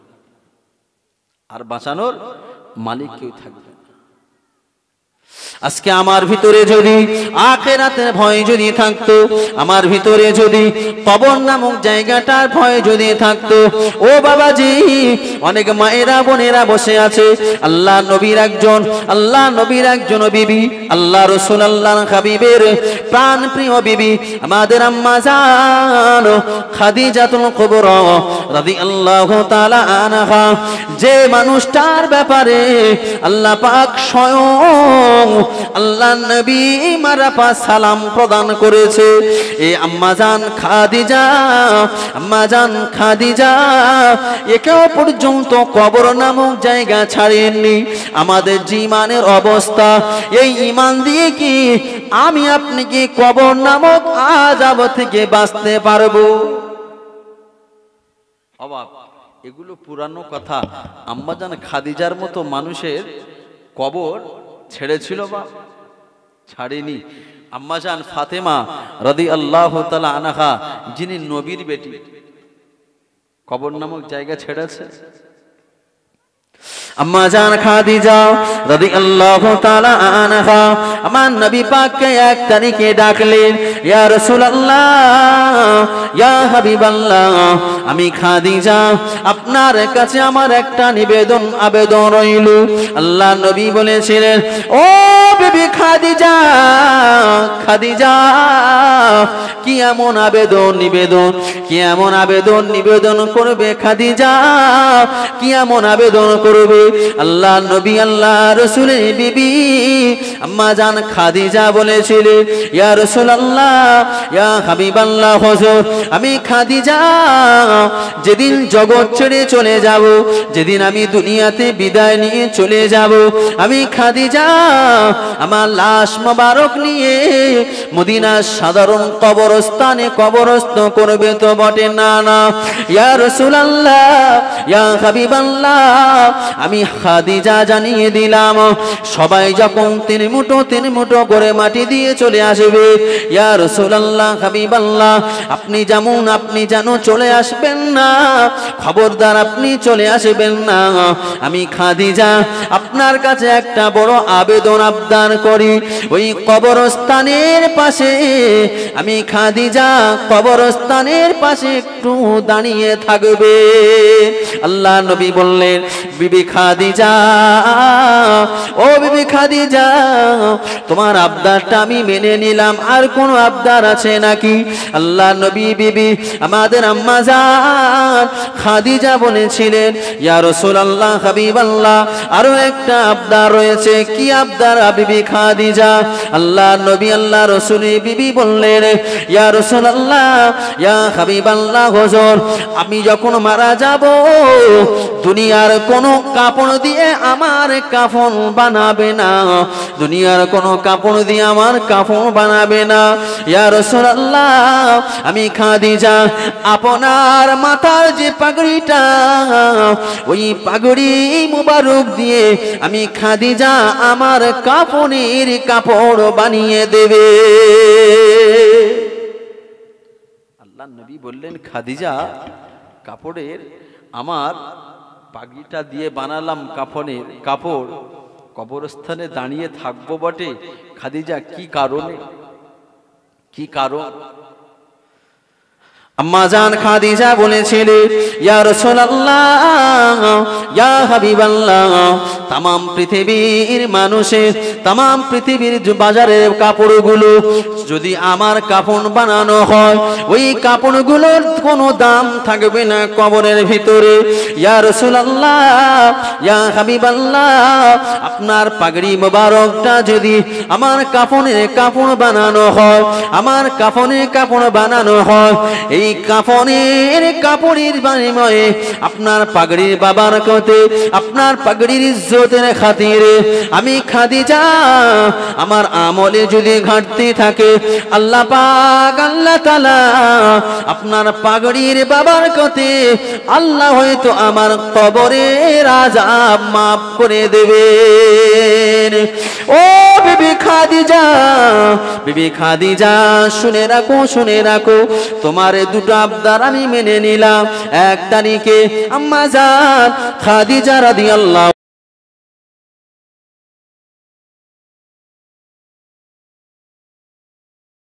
আর বাঁচানোর মালিক কেউ থাকবে না। আজকে আমার ভিতরে যদি আখিরাতের ভয় যদি থাকতো, আমার ভিতরে যদি কবর নামক জায়গাটার ভয় যদি থাকতো, ও বাবাজি, অনেক মায়েরা বোনেরা বসে আছে, আল্লাহ নবীর একজন বিবি, আল্লাহ রাসূল আল্লাহর হাবিবের প্রাণ প্রিয় বিবি আমাদের আম্মা জান খাদিজাতুল কুবরা রাদিয়াল্লাহু তাআলা আনহা, যে মানুষটার ব্যাপারে আল্লাহ পাক স্বয়ং আল্লাহ নবী মারাপা সালাম প্রদান করেছে, এই আম্মাজান খাদিজা একেও পর্যন্ত কবর নামক জায়গা ছাড়েননি। আমাদের যে ইমানের অবস্থা, এই ইমান দিয়ে কি আমি আপনি কি কবর নামক আযাব থেকে বাঁচতে পারবো? অবাক, এগুলো পুরানো কথা। আম্মাজান খাদিজার মতো মানুষের কবর ছেড়েছিল বা ছাড়েনি। আম্মাজান ফাতেমা রাদিয়াল্লাহু তাআলা আনহা, যিনি নবীর বেটি, কবর নামক জায়গা ছেড়েছে। আম্মাজান খাদিজা রাদিয়াল্লাহু তাআলা আনহা আমার নবী পাককে এক তারিখে ডাকলেন, ইয়া রাসূলুল্লাহ, ইয়া হাবিবাল্লাহ, আমি খাদিজা আপনার কাছে আমার একটা আবেদন রইল। আল্লাহ নবী বলেছিলেন, ও বিবি খাদিজা, কি এমন আবেদন করবে খাদিজা, কি এমন আবেদন করবে? আল্লাহ নবী আল্লাহ রাসূলের বিবি আম্মা জান খাদিজা বলেছিলেন, ইয়া রাসূলুল্লাহ, ইয়া হাবিবাল্লাহ, হুজুর, আমি খাদিজা যেদিন জগৎ ছেড়ে চলে যাব, যেদিন আমি দুনিয়াতে বিদায় নিয়ে চলে যাব, আমি খাদিজা আমার লাশ মোবারক নিয়ে মদিনার সাধারণ কবরস্থানে কবরস্থ করবে তো বটে না? ইয়া রাসূলুল্লাহ, ইয়া হাবিবাল্লাহ, আমি খাদিজা জানিয়ে দিলাম, সবাই যখন তিন মুঠো করে মাটি দিয়ে চলে আসবে, ইয়া রাসূলুল্লাহ, হাবিবাল্লাহ, আপনি যেন চলে আসবেন না, খবরদার আপনি চলে আসবেন না। আমি খাদিজা আপনার কাছে একটা বড় আবদার করি, ওই কবরস্থানের পাশে, আমি খাদিজা কবরস্থানের পাশে একটু দাঁড়িয়ে থাকবে। আল্লাহ নবী বললেন, বিবি খাদিজা, ও বিবি খাদিজা, তোমার আবদারটা আমি মেনে নিলাম, আর কোন আবদার আছে নাকি? আল্লাহ নবী বিবি আমাদের আম্মা জান খাদিজা বলেছিলেন, ইয়া রাসূলুল্লাহ, হাবিবাল্লাহ, আরো একটা আবদার রয়েছে। কি আবদার বিবি খাদিজা? আল্লাহ নবী আল্লাহ রাসূলের বিবি বললেন, ইয়া রাসূলুল্লাহ, ইয়া হাবিবাল্লাহ, হুজুর, আমি যখন মারা যাব, দুনিয়ার কোন কাপড় দিয়ে আমার কাফন বানাবে না, দুনিয়ার কোন কাপড় দিয়ে আমার কাফন বানাবে না। ইয়া রাসূলুল্লাহ, আমি খাদিজা আপনার মাথার যে পাগড়িটা, ওই পাগড়ি মুবারক দিয়ে আমি খাদিজা আমার কাফনের কাপড় বানিয়ে দেবে। আল্লাহ নবী বললেন, খাদিজা কাপড়ের আমার পাগড়িটা দিয়ে বানালাম কাফনের কাপড়, কবরস্থানে দাঁড়িয়ে থাকবো বটে, খাদিজা কি কারণ? আম্মা জান খাদিজা বলেছিলেন, ইয়া রাসূলুল্লাহ, ইয়া হাবিবাল্লাহ, तमाम পৃথিবীর মানুষের, तमाम পৃথিবীর বাজারের কাপড়গুলো যদি আমার কাফন বানানো হয়, ওই কাপড়গুলোর কোনো দাম থাকবে না কবরের ভিতরে। ইয়া রাসূলুল্লাহ, ইয়া হাবিবাল্লাহ, আপনার পাগড়ি মোবারকটা যদি আমার কাফনের কাপড় বানানো হয়, আমার কাফনের কাপড় বানানো হয়, এই কাফনের কাপড়ের বিনিময়ে আপনার পাগড়ির বাবারকতে, আপনার পাগড়ির ইজ্জতের খাতিরে আমি খাদিজা আমার আমলে যদি ঘাটতি থাকে, আল্লাহ পাক আল্লাহ তাআলা আপনার পাগড়ির বাবারকতে আল্লাহ হয়তো আমার কবরের আযাব মাফ করে দেবেন। ও বিবি খাদিজা, বিবি খাদিজা, শুনে রাখো, শুনে রাখো, তোমার দুটো আবদার আমি মেনে নিলাম। 1 তারিখে আম্মা জান খাদিজা রাদিয়াল্লাহু